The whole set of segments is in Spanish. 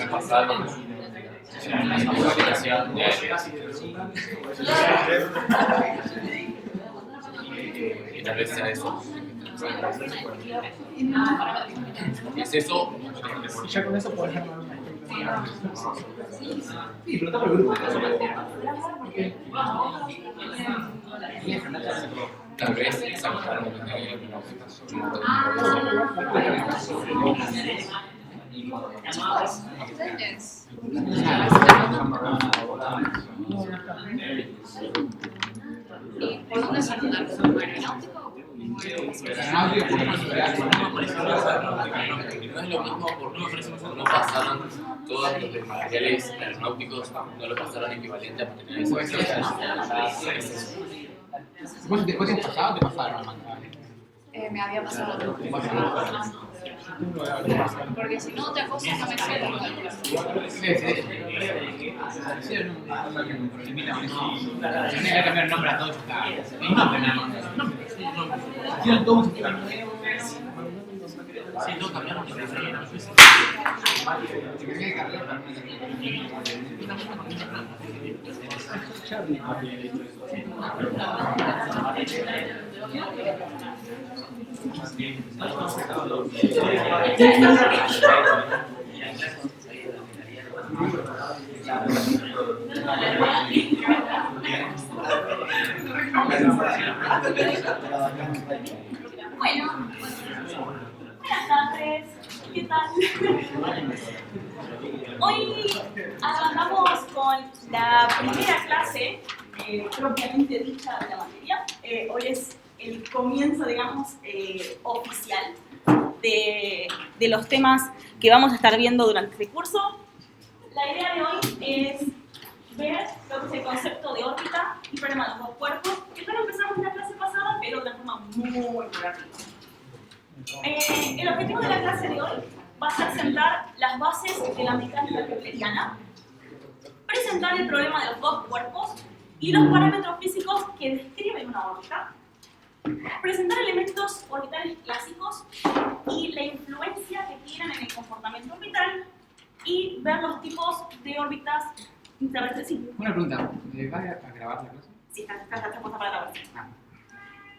me pasaron la publicación y tal vez sea eso. ¿Es eso? Y ya con eso podés armar una historia. Sí, pero está por el grupo. Tal vez exaltaron ¿Por dónde se anotaron? ¿Por aeronáutico? no es lo mismo porque no pasaron todos los materiales aeronáuticos, no lo pasaron equivalente a materiales especiales. ¿Vos te has pasado o te pasaron? Me había pasado. Porque si no, otra cosa no me sale. Sí, no hay un problemita con eso. Tenés que cambiar el nombre a todos. El nombre nada más. Hicieron todo un sistema nuevo. Sí, todos cambiaron. Bueno, buenas tardes, ¿qué tal? Hoy arrancamos con la primera clase propiamente dicha de la materia. Hoy es el comienzo, digamos, oficial de los temas que vamos a estar viendo durante este curso. La idea de hoy es ver lo que es el concepto de órbita y problema de los dos cuerpos, que ya lo empezamos en la clase pasada, pero de una forma muy rápida. El objetivo de la clase de hoy va a ser sentar las bases de la mecánica kepleriana, presentar el problema de los dos cuerpos y los parámetros físicos que describen una órbita, presentar elementos orbitales clásicos y la influencia que tienen en el comportamiento orbital y ver los tipos de órbitas terrestres. Sí. Una pregunta, ¿vas a grabar la clase? Sí, está puesta para grabar.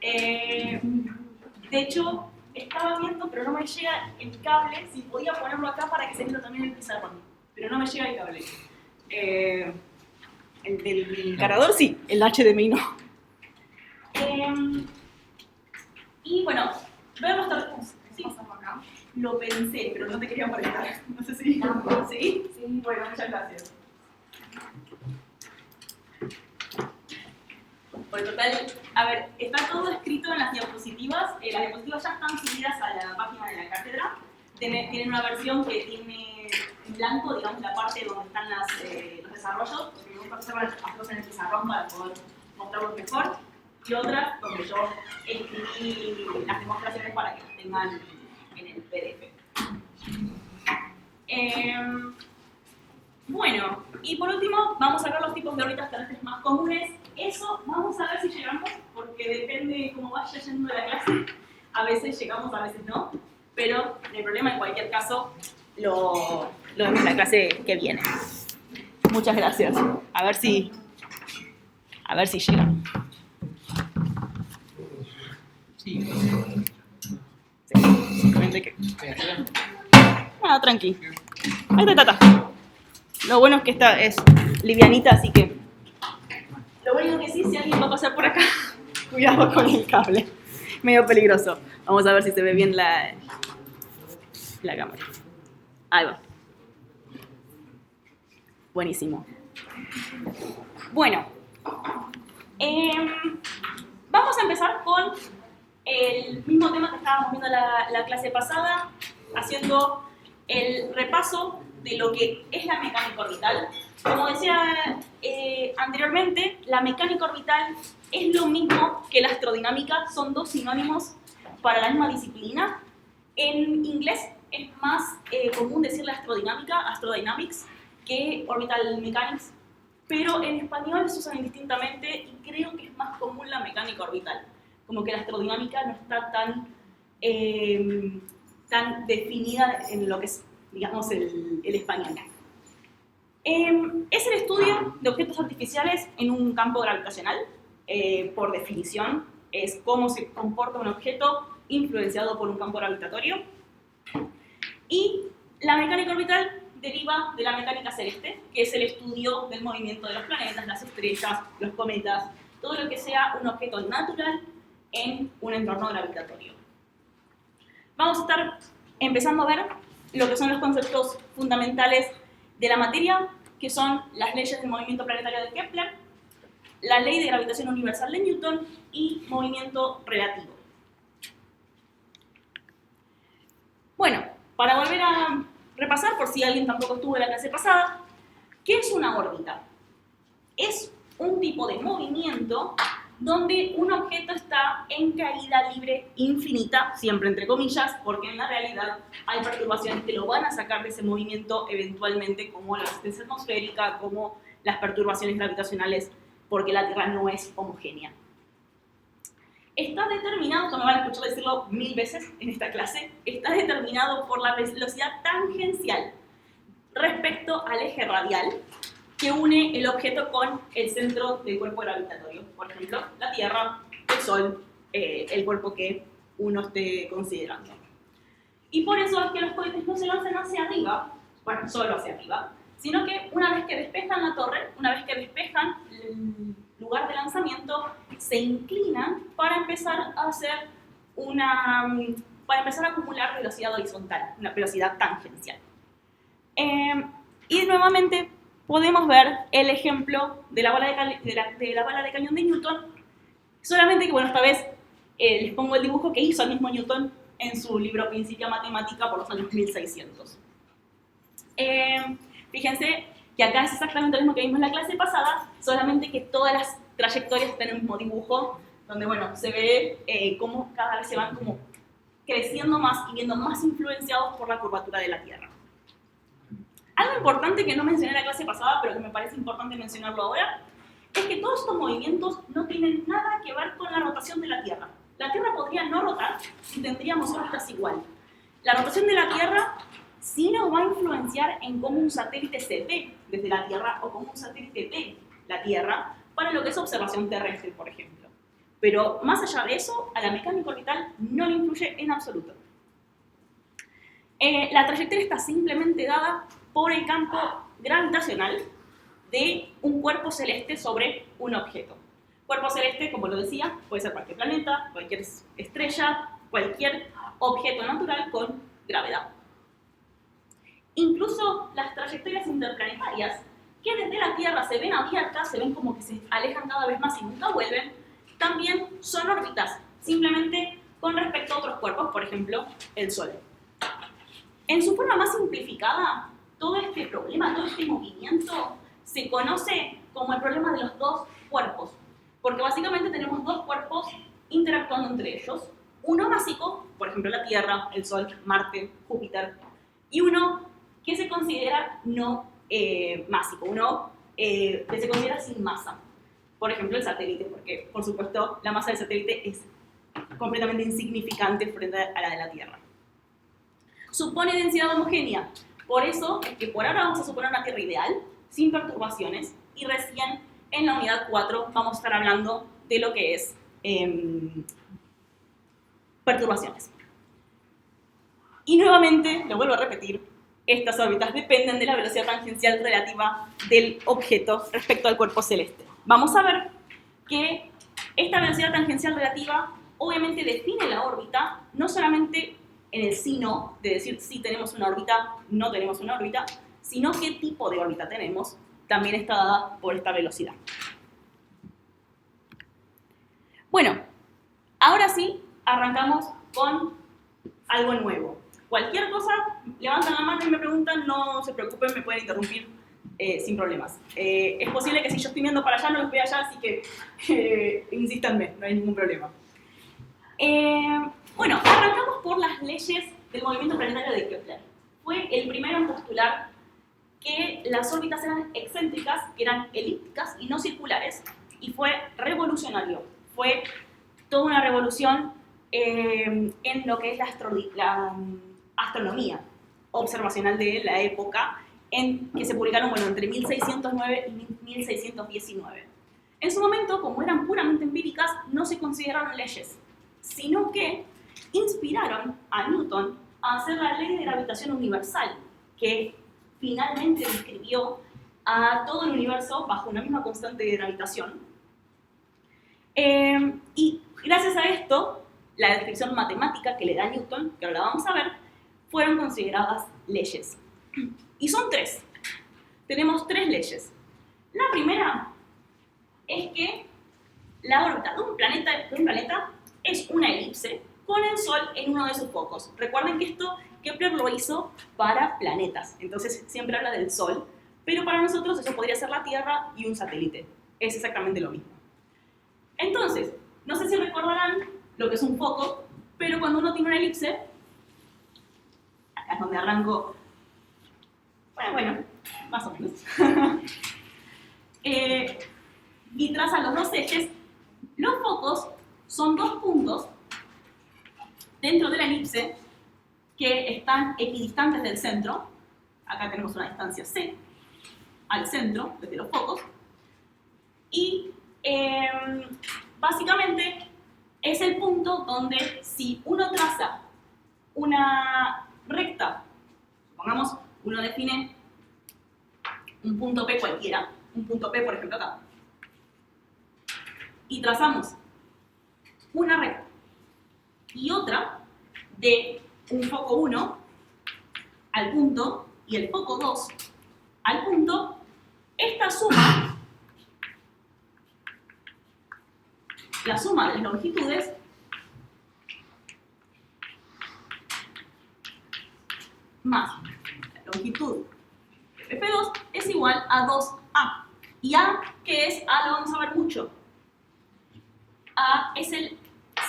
De hecho, estaba viendo, pero no me llega el cable, si podía ponerlo acá para que se viera también el pizarrón, pero no me llega el cable. El del cargador sí, el HDMI no. Y bueno, ver los terrenos. Sí, acá. Lo pensé, pero no te quería molestar. No sé si... ¿Sí? Sí, bueno, muchas gracias. Por total, a ver, está todo escrito en las diapositivas. Las diapositivas ya están subidas a la página de la cátedra. Tienen una versión que tiene en blanco, digamos, la parte donde están los desarrollos, porque me gusta hacerlos en el pizarrón para poder mostrarlos mejor. Y otra donde yo escribí las demostraciones para que las tengan en el PDF. Bueno, y por último, vamos a ver los tipos de órbitas terrestres más comunes. Eso vamos a ver si llegamos, porque depende de cómo vaya yendo la clase. A veces llegamos, a veces no. Pero el problema, en cualquier caso, lo vemos en la clase que viene. Muchas gracias. A ver si llegan. Sí. Simplemente que... Ah, tranqui. Ahí está. Lo bueno es que esta es livianita, así que... Lo único que sí, si alguien va a pasar por acá, cuidado con el cable. Medio peligroso. Vamos a ver si se ve bien la cámara. Ahí va. Buenísimo. Bueno. Vamos a empezar con el mismo tema que estábamos viendo la clase pasada, haciendo el repaso de lo que es la mecánica orbital. Como decía anteriormente, la mecánica orbital es lo mismo que la astrodinámica, son dos sinónimos para la misma disciplina. En inglés es más común decirle astrodinámica, astrodynamics, que orbital mechanics, pero en español se usan indistintamente y creo que es más común la mecánica orbital. Como que la astrodinámica no está tan definida en lo que es, digamos, el español. Es el estudio de objetos artificiales en un campo gravitacional. Por definición, es cómo se comporta un objeto influenciado por un campo gravitatorio. Y la mecánica orbital deriva de la mecánica celeste, que es el estudio del movimiento de los planetas, las estrellas, los cometas, todo lo que sea un objeto natural en un entorno gravitatorio. Vamos a estar empezando a ver lo que son los conceptos fundamentales de la materia, que son las leyes del movimiento planetario de Kepler, la ley de gravitación universal de Newton y movimiento relativo. Bueno, para volver a repasar, por si alguien tampoco estuvo en la clase pasada, ¿qué es una órbita? Es un tipo de movimiento donde un objeto está en caída libre infinita, siempre entre comillas, porque en la realidad hay perturbaciones que lo van a sacar de ese movimiento eventualmente, como la resistencia atmosférica, como las perturbaciones gravitacionales, porque la Tierra no es homogénea. Está determinado, como me van a escuchar decirlo 1000 veces en esta clase, está determinado por la velocidad tangencial respecto al eje radial que une el objeto con el centro del cuerpo gravitatorio. Por ejemplo, la Tierra, el Sol, el cuerpo que uno esté considerando. Y por eso es que los cohetes no se lanzan hacia arriba, bueno, solo hacia arriba, sino que una vez que despejan la torre, una vez que despejan el lugar de lanzamiento, se inclinan para empezar a hacer para empezar a acumular velocidad horizontal, una velocidad tangencial. Y nuevamente podemos ver el ejemplo de la bala de cañón de Newton, solamente que, bueno, esta vez les pongo el dibujo que hizo el mismo Newton en su libro Principia Matemática por los años 1600. Fíjense que acá es exactamente lo mismo que vimos en la clase pasada, solamente que todas las trayectorias están en el mismo dibujo, donde, bueno, se ve cómo cada vez se van como creciendo más y viendo más influenciados por la curvatura de la Tierra. Algo importante que no mencioné en la clase pasada, pero que me parece importante mencionarlo ahora, es que todos estos movimientos no tienen nada que ver con la rotación de la Tierra. La Tierra podría no rotar y tendríamos órbitas igual. La rotación de la Tierra sí nos va a influenciar en cómo un satélite se ve desde la Tierra o cómo un satélite ve la Tierra para lo que es observación terrestre, por ejemplo. Pero más allá de eso, a la mecánica orbital no le influye en absoluto. La trayectoria está simplemente dada por el campo gravitacional de un cuerpo celeste sobre un objeto. Cuerpo celeste, como lo decía, puede ser cualquier planeta, cualquier estrella, cualquier objeto natural con gravedad. Incluso las trayectorias interplanetarias, que desde la Tierra se ven abiertas, se ven como que se alejan cada vez más y nunca vuelven, también son órbitas, simplemente con respecto a otros cuerpos, por ejemplo, el Sol. En su forma más simplificada, todo este problema, todo este movimiento, se conoce como el problema de los dos cuerpos, porque básicamente tenemos dos cuerpos interactuando entre ellos, uno básico, por ejemplo la Tierra, el Sol, Marte, Júpiter, y uno que se considera no másico, uno que se considera sin masa, por ejemplo el satélite, porque por supuesto la masa del satélite es completamente insignificante frente a la de la Tierra. Supone densidad homogénea, por eso es que por ahora vamos a suponer una Tierra ideal, sin perturbaciones, y recién en la unidad 4 vamos a estar hablando de lo que es perturbaciones. Y nuevamente, lo vuelvo a repetir, estas órbitas dependen de la velocidad tangencial relativa del objeto respecto al cuerpo celeste. Vamos a ver que esta velocidad tangencial relativa obviamente define la órbita, no solamente en el sí no, de decir si tenemos una órbita, no tenemos una órbita, sino qué tipo de órbita tenemos, también está dada por esta velocidad. Bueno, ahora sí, arrancamos con algo nuevo. Cualquier cosa, levantan la mano y me preguntan, no se preocupen, me pueden interrumpir sin problemas. Es posible que si yo estoy viendo para allá, no los vea allá, así que insístanme, no hay ningún problema. Bueno, arrancamos por las leyes del movimiento planetario de Kepler. Fue el primero en postular que las órbitas eran excéntricas, que eran elípticas y no circulares, y fue revolucionario. Fue toda una revolución en lo que es la astronomía observacional de la época que se publicaron entre 1609 y 1619. En su momento, como eran puramente empíricas, no se consideraron leyes, sino que inspiraron a Newton a hacer la ley de gravitación universal, que finalmente describió a todo el universo bajo una misma constante de gravitación. Y gracias a esto, la descripción matemática que le da Newton, que ahora la vamos a ver, fueron consideradas leyes. Y son tres. Tenemos tres leyes. La primera es que la órbita de un planeta es una elipse con el Sol en uno de sus focos. Recuerden que esto Kepler lo hizo para planetas, entonces siempre habla del Sol, pero para nosotros eso podría ser la Tierra y un satélite. Es exactamente lo mismo. Entonces, no sé si recordarán lo que es un foco, pero cuando uno tiene una elipse, acá es donde arranco, bueno, más o menos, y traza los dos ejes, los focos son dos puntos dentro de la elipse que están equidistantes del centro. Acá tenemos una distancia C al centro desde los focos. Y básicamente es el punto donde si uno traza una recta, supongamos uno define un punto P cualquiera, un punto P por ejemplo acá, y trazamos una recta y otra de un foco 1 al punto y el foco 2 al punto, esta suma, la suma de las longitudes, más la longitud de F2 es igual a 2A. ¿Y A qué es? A lo vamos a ver mucho. A es el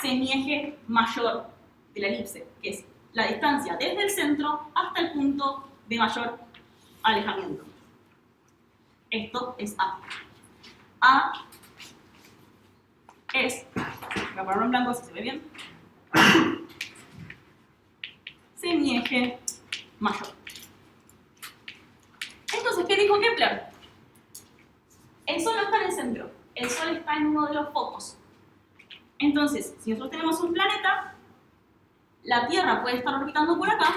semieje mayor de la elipse, que es la distancia desde el centro hasta el punto de mayor alejamiento. Esto es A. A es, voy a ponerlo en blanco si se ve bien, semieje mayor. Entonces, ¿qué dijo Kepler? El Sol no está en el centro, el Sol está en uno de los focos. Entonces, si nosotros tenemos un planeta, la Tierra puede estar orbitando por acá,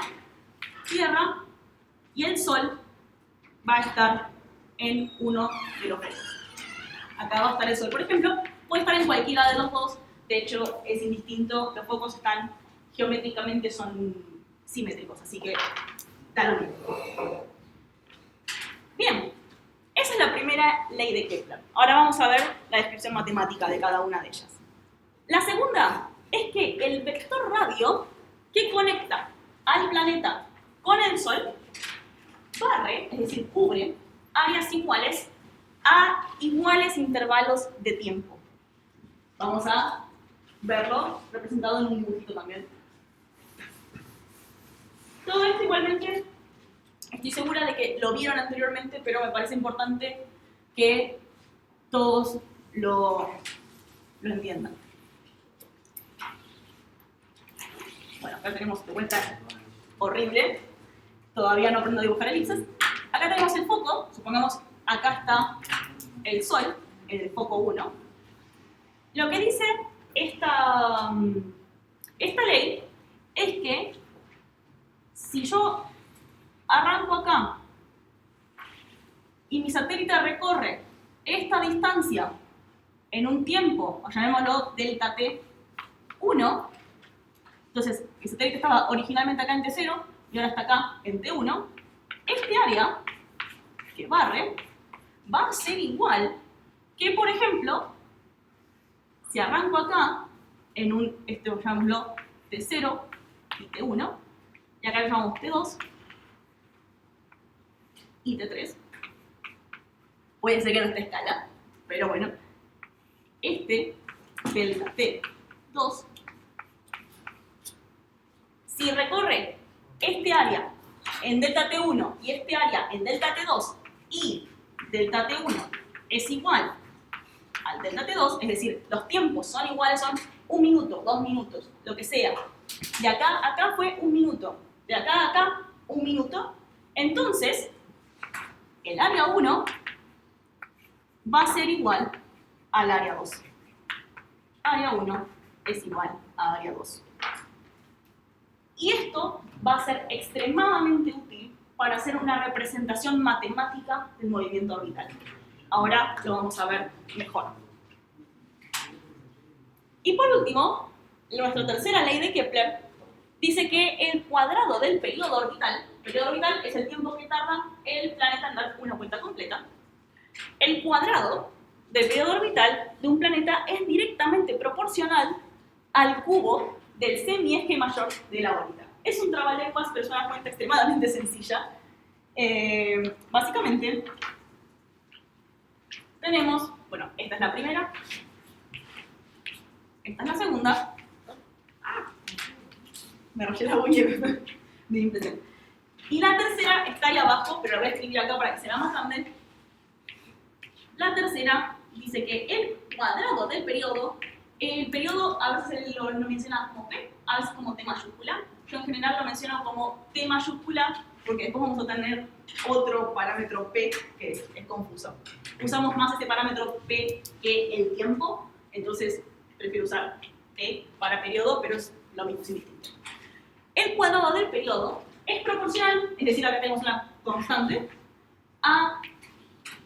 Tierra, y el Sol va a estar en uno de los focos. Acá va a estar el Sol, por ejemplo, puede estar en cualquiera de los dos, de hecho es indistinto, los focos están geométricamente son simétricos, así que da lo mismo. Bien, esa es la primera ley de Kepler. Ahora vamos a ver la descripción matemática de cada una de ellas. La segunda es que el vector radio que conecta al planeta con el Sol barre, es decir, cubre áreas iguales a iguales intervalos de tiempo. Vamos a verlo representado en un dibujito también. Todo esto igualmente, estoy segura de que lo vieron anteriormente, pero me parece importante que todos lo entiendan. Bueno, acá tenemos de vuelta horrible. Todavía no aprendo a dibujar elipses. Acá tenemos el foco. Supongamos acá está el Sol, en el foco 1. Lo que dice esta ley es que si yo arranco acá y mi satélite recorre esta distancia en un tiempo, o llamémoslo delta T1, entonces el satélite estaba originalmente acá en T0 y ahora está acá en T1, este área que barre va a ser igual que, por ejemplo, si arranco acá en un, llamémoslo T0 y T1, y acá lo llamamos T2 y T3. Puede ser que no esté escala, pero bueno, este delta T2, si recorre este área en delta T1 y este área en delta T2 y delta T1 es igual al delta T2, es decir, los tiempos son iguales, son 1 minuto, 2 minutos, lo que sea. De acá a acá fue 1 minuto, de acá a acá 1 minuto. Entonces, el área 1 va a ser igual al área 2. Área 1 es igual a área 2. Y esto va a ser extremadamente útil para hacer una representación matemática del movimiento orbital. Ahora lo vamos a ver mejor. Y por último, nuestra tercera ley de Kepler dice que el cuadrado del periodo orbital es el tiempo que tarda el planeta en dar una vuelta completa. El cuadrado del periodo orbital de un planeta es directamente proporcional al cubo del semieje mayor de la órbita. Es un trabalenguas, pero es una cuenta extremadamente sencilla. Básicamente, tenemos, bueno, esta es la primera, esta es la segunda. Me rayé la uña de impresión. Y la tercera está ahí abajo, pero la voy a escribir acá para que sea más grande. La tercera dice que el cuadrado del periodo, el periodo a veces lo menciona como P, a veces como T mayúscula. Yo en general lo menciono como T mayúscula porque después vamos a tener otro parámetro P que es confuso. Usamos más este parámetro P que el tiempo, entonces prefiero usar P para periodo, pero es lo mismo, sin distinto. El cuadrado del periodo es proporcional, es decir, acá tenemos una constante, a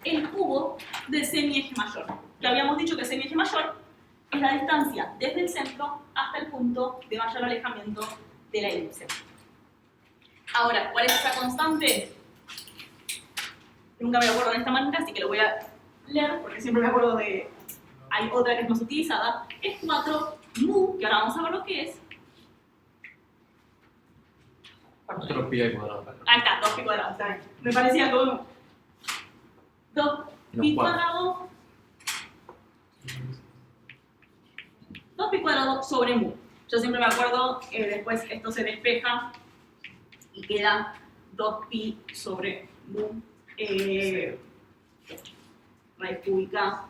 el cubo del semieje mayor. Que habíamos dicho que el semieje mayor es la distancia desde el centro hasta el punto de mayor alejamiento de la elipse. Ahora, ¿cuál es esa constante? Nunca me acuerdo de esta manera, así que lo voy a leer porque siempre me acuerdo de... Hay otra que es más utilizada. Es 4 mu, que ahora vamos a ver lo que es. Otro pi al cuadrado. Ahí está, 2 pi cuadrado, está bien. Me parecía como 2 pi cuadrado. 2 pi cuadrado sobre mu. Yo siempre me acuerdo que después esto se despeja y queda 2 pi sobre mu raíz cúbica.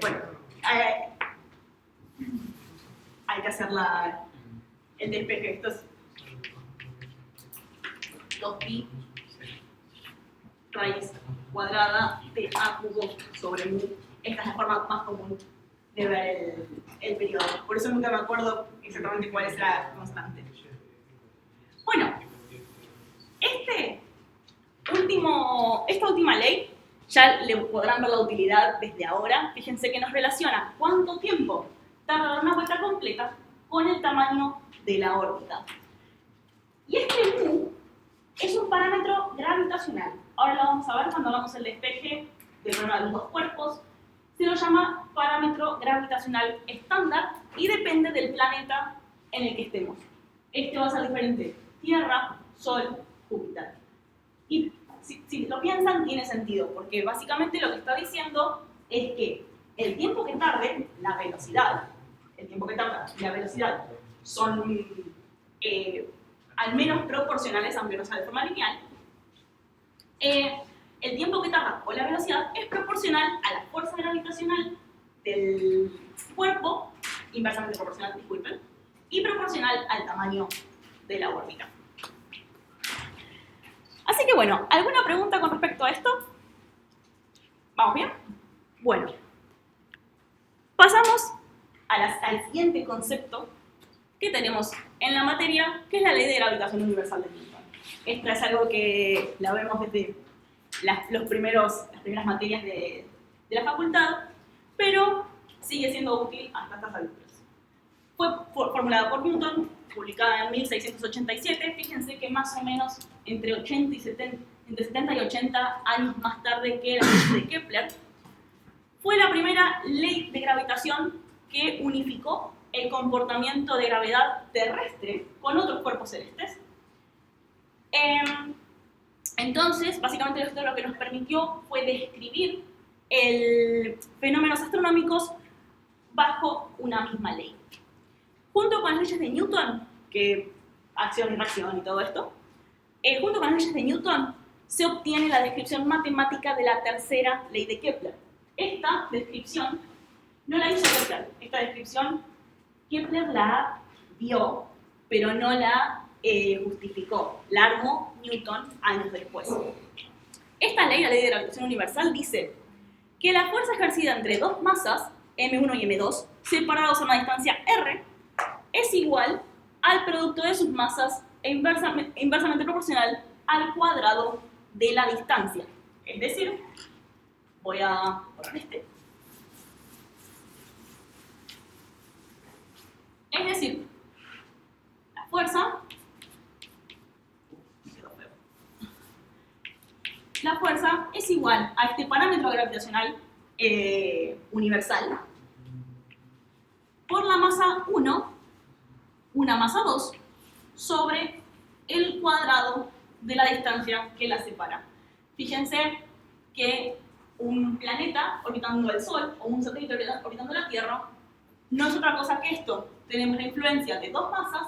Bueno, hay que hacer el despeje. Esto es 2pi raíz cuadrada de a cubo sobre mu. Esta es la forma más común de ver el periodo. Por eso nunca me acuerdo exactamente cuál es la constante. Bueno, esta última ley ya le podrán ver la utilidad desde ahora. Fíjense que nos relaciona cuánto tiempo tarda una vuelta completa con el tamaño de la órbita. Y este mu es un parámetro gravitacional. Ahora lo vamos a ver cuando hagamos el despeje de los dos cuerpos. Se lo llama parámetro gravitacional estándar y depende del planeta en el que estemos. Este va a ser diferente: Tierra, Sol, Júpiter. Y si lo piensan, tiene sentido, porque básicamente lo que está diciendo es que el tiempo que tarde, la velocidad, el tiempo que tarda y la velocidad son al menos proporcionales, aunque no sea de forma lineal. El tiempo que tarda o la velocidad es proporcional a la fuerza gravitacional del cuerpo, inversamente proporcional, disculpen, y proporcional al tamaño de la órbita. Así que bueno, ¿alguna pregunta con respecto a esto? ¿Vamos bien? Bueno, pasamos al siguiente concepto que tenemos en la materia, que es la ley de gravitación universal de Newton. Esta es algo que la vemos desde las primeras materias de la facultad, pero sigue siendo útil hasta estas alturas. Fue formulada por Newton, publicada en 1687, fíjense que más o menos entre 70 y 80 años más tarde que la ley de Kepler. Fue la primera ley de gravitación que unificó el comportamiento de gravedad terrestre con otros cuerpos celestes. Entonces, básicamente esto lo que nos permitió fue describir fenómenos astronómicos bajo una misma ley. Junto con las leyes de Newton, que acción y reacción y todo esto, junto con las leyes de Newton se obtiene la descripción matemática de la tercera ley de Kepler. Esta descripción no la hizo Kepler, esta descripción Kepler la vio, pero no la justificó, la armó Newton años después. Esta ley, la ley de gravitación universal, dice que la fuerza ejercida entre dos masas, M1 y M2, separados a una distancia R, es igual al producto de sus masas e inversamente proporcional al cuadrado de la distancia. Es decir, voy a poner este. Es decir, la fuerza es igual a este parámetro gravitacional universal por la masa 1, una masa 2, sobre el cuadrado de la distancia que la separa. Fíjense que un planeta orbitando el Sol o un satélite orbitando la Tierra no es otra cosa que esto. Tenemos la influencia de dos masas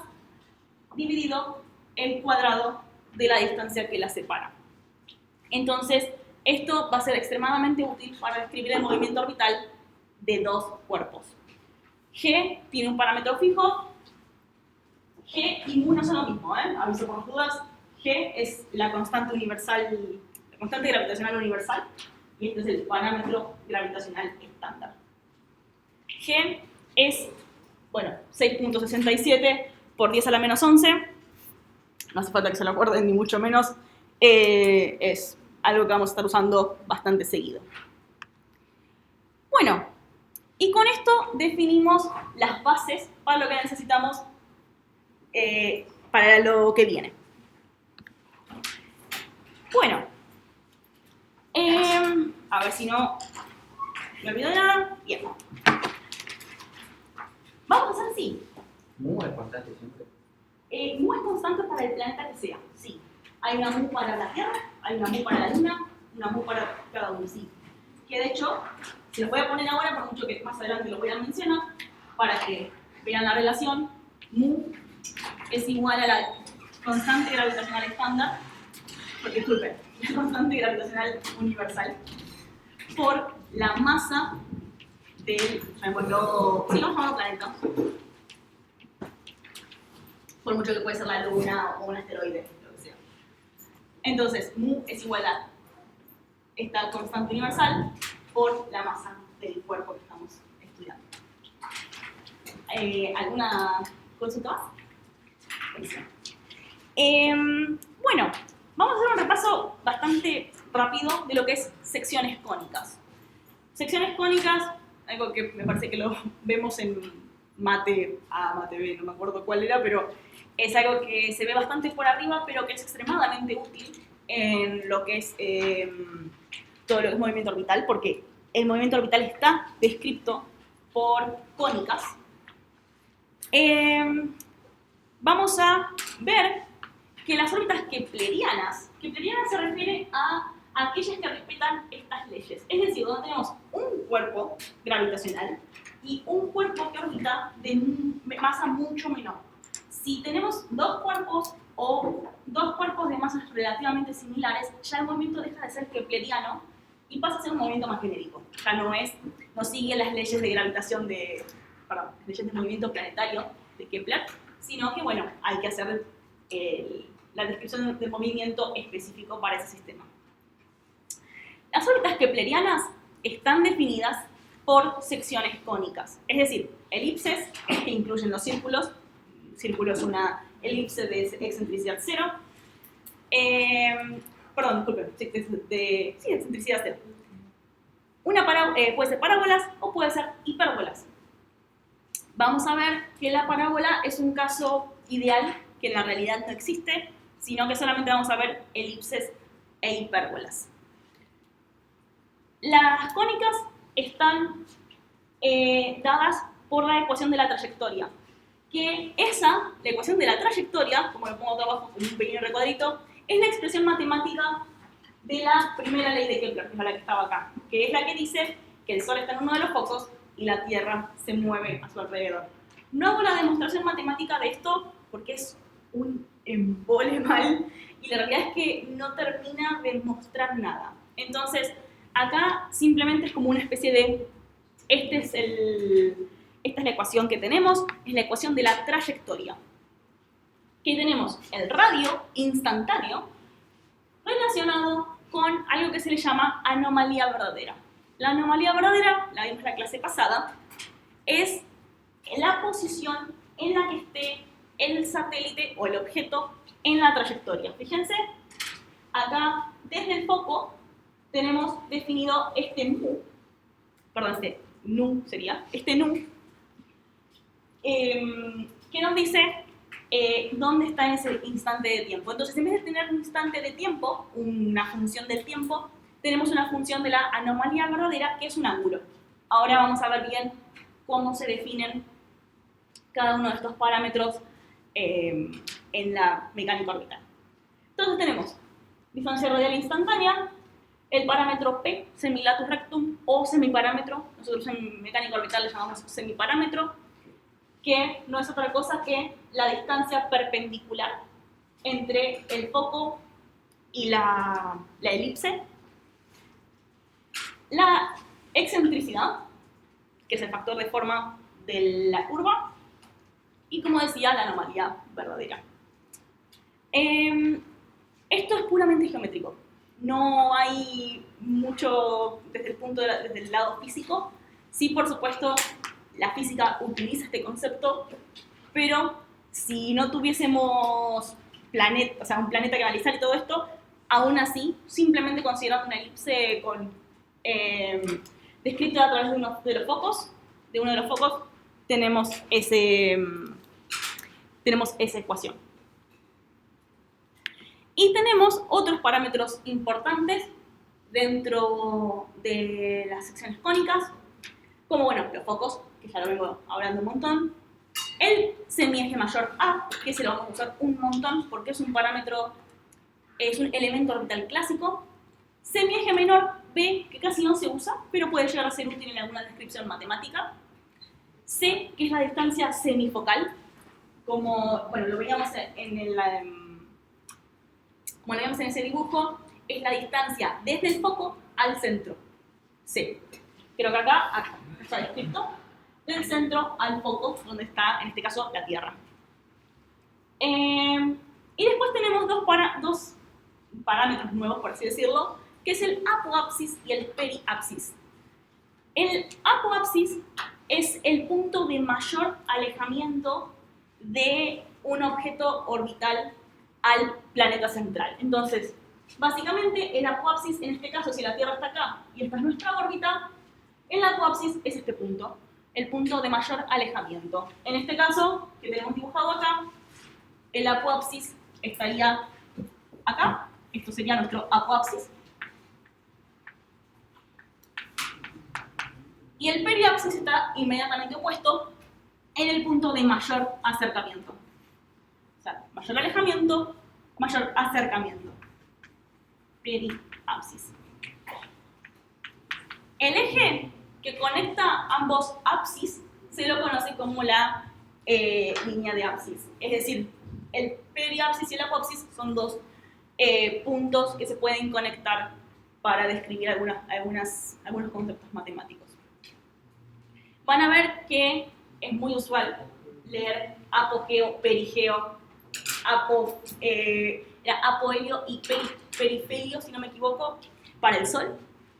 dividido el cuadrado de la distancia que la separa. Entonces, esto va a ser extremadamente útil para describir el movimiento orbital de dos cuerpos. G tiene un parámetro fijo, G y mu no son lo mismo, aviso por las dudas. G es la constante universal, la constante gravitacional universal, y este es el parámetro gravitacional estándar. G es, bueno, 6.67 por 10 a la menos 11, no hace falta que se lo acuerden ni mucho menos, es algo que vamos a estar usando bastante seguido. Bueno, y con esto definimos las bases para lo que necesitamos para lo que viene. Bueno, a ver si no me olvido de nada. Bien. Vamos a hacer así. Mu es constante siempre. Mu es constante para el planeta que sea, sí. Hay una mu para la Tierra, hay una mu para la Luna, una mu para cada uno, sí. Que de hecho, se los voy a poner ahora, por mucho que más adelante lo voy a mencionar, para que vean la relación. Mu es igual a la constante gravitacional estándar, disculpen, la constante gravitacional universal, por la masa del, sigamos llamando planeta, por mucho que puede ser la Luna o un asteroide, lo que sea. Entonces, mu es igual a esta constante universal por la masa del cuerpo que estamos estudiando. ¿Alguna consulta más? Bueno, vamos a hacer un repaso bastante rápido de lo que es secciones cónicas. Secciones cónicas, algo que me parece que lo vemos en mate A, mate B, no me acuerdo cuál era, pero es algo que se ve bastante por arriba, pero que es extremadamente útil en lo que es todo lo que es movimiento orbital, porque el movimiento orbital está descrito por cónicas. Vamos a ver que las órbitas keplerianas se refiere a aquellas que respetan estas leyes. Es decir, donde tenemos un cuerpo gravitacional y un cuerpo que orbita de masa mucho menor. Si tenemos dos cuerpos o dos cuerpos de masas relativamente similares, ya el movimiento deja de ser kepleriano y pasa a ser un movimiento más genérico. Ya no sigue las leyes de gravitación leyes de movimiento planetario de Kepler, sino que, bueno, hay que hacer la descripción del movimiento específico para ese sistema. Las órbitas keplerianas están definidas por secciones cónicas, es decir, elipses que incluyen los círculos. Círculo es una elipse de excentricidad 0. Excentricidad 0. Puede ser parábolas o puede ser hipérbolas. Vamos a ver que la parábola es un caso ideal que en la realidad no existe, sino que solamente vamos a ver elipses e hipérbolas. Las cónicas están dadas por la ecuación de la trayectoria, que la ecuación de la trayectoria, como lo pongo acá abajo con un pequeño recuadrito, es la expresión matemática de la primera ley de Kepler, que es la que estaba acá, que es la que dice que el Sol está en uno de los focos y la Tierra se mueve a su alrededor. No hago la demostración matemática de esto porque es un embole mal y la realidad es que no termina de mostrar nada. Entonces, acá simplemente es como una especie de, esta es la ecuación que tenemos, es la ecuación de la trayectoria. Que tenemos el radio instantáneo relacionado con algo que se le llama anomalía verdadera. La anomalía verdadera, la vimos en la clase pasada, es la posición en la que esté el satélite o el objeto en la trayectoria. Fíjense, acá desde el foco tenemos definido este nu, que nos dice dónde está en ese instante de tiempo. Entonces, en vez de tener un instante de tiempo, una función del tiempo, tenemos una función de la anomalía verdadera, que es un ángulo. Ahora vamos a ver bien cómo se definen cada uno de estos parámetros en la mecánica orbital. Entonces tenemos distancia radial instantánea, el parámetro P, semilatus rectum, o semiparámetro, nosotros en mecánica orbital le llamamos semiparámetro, que no es otra cosa que la distancia perpendicular entre el foco y la elipse, la excentricidad, que es el factor de forma de la curva, y como decía, la anomalía verdadera. Esto es puramente geométrico. No hay mucho desde el lado físico. Sí, por supuesto, la física utiliza este concepto, pero si no tuviésemos un planeta que analizar y todo esto, aún así, simplemente considerando una elipse descrita a través de uno de los focos, tenemos esa ecuación. Y tenemos otros parámetros importantes dentro de las secciones cónicas, como los focos, que ya lo vengo hablando un montón, el semieje mayor A, que se lo vamos a usar un montón porque es un parámetro, es un elemento orbital clásico, semieje menor B, que casi no se usa, pero puede llegar a ser útil en alguna descripción matemática, C, que es la distancia semifocal, como lo veíamos como lo vemos en ese dibujo, es la distancia desde el foco al centro, C. Creo que acá está descrito, del centro al foco, donde está, en este caso, la Tierra. Y después tenemos dos parámetros nuevos, por así decirlo, que es el apoapsis y el periapsis. El apoapsis es el punto de mayor alejamiento de un objeto orbital al planeta central. Entonces, básicamente, el apoapsis, en este caso, si la Tierra está acá y esta es nuestra órbita, el apoapsis es este punto, el punto de mayor alejamiento. En este caso, que tenemos dibujado acá, el apoapsis estaría acá, esto sería nuestro apoapsis. Y el periapsis está inmediatamente opuesto en el punto de mayor acercamiento. O sea, mayor alejamiento, mayor acercamiento. Periapsis. El eje que conecta ambos apsis se lo conoce como la línea de apsis. Es decir, el periapsis y el apoapsis son dos puntos que se pueden conectar para describir algunos conceptos matemáticos. Van a ver que es muy usual leer apogeo, perigeo, apohelio y perifelio, si no me equivoco, para el Sol.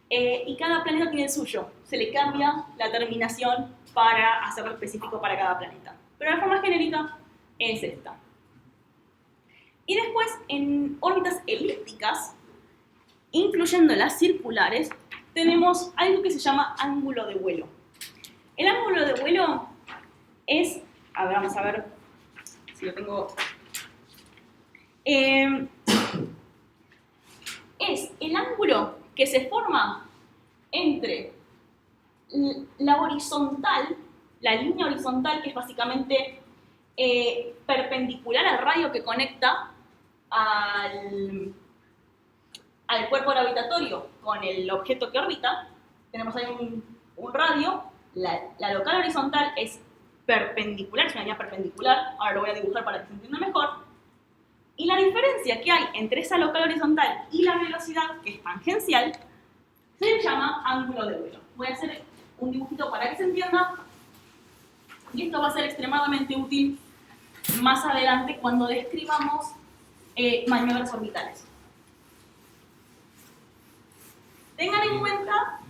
Y cada planeta tiene el suyo. Se le cambia la terminación para hacerlo específico para cada planeta. Pero la forma genérica es esta. Y después, en órbitas elípticas, incluyendo las circulares, tenemos algo que se llama ángulo de vuelo. El ángulo de vuelo es, vamos a ver si lo tengo, es el ángulo que se forma entre la horizontal, la línea horizontal, que es básicamente perpendicular al radio que conecta al cuerpo gravitatorio con el objeto que orbita. Tenemos ahí un radio. La local horizontal es perpendicular, es una línea perpendicular. Ahora lo voy a dibujar para que se entienda mejor. Y la diferencia que hay entre esa local horizontal y la velocidad, que es tangencial, se llama ángulo de vuelo. Voy a hacer un dibujito para que se entienda. Y esto va a ser extremadamente útil más adelante cuando describamos maniobras orbitales. en cuenta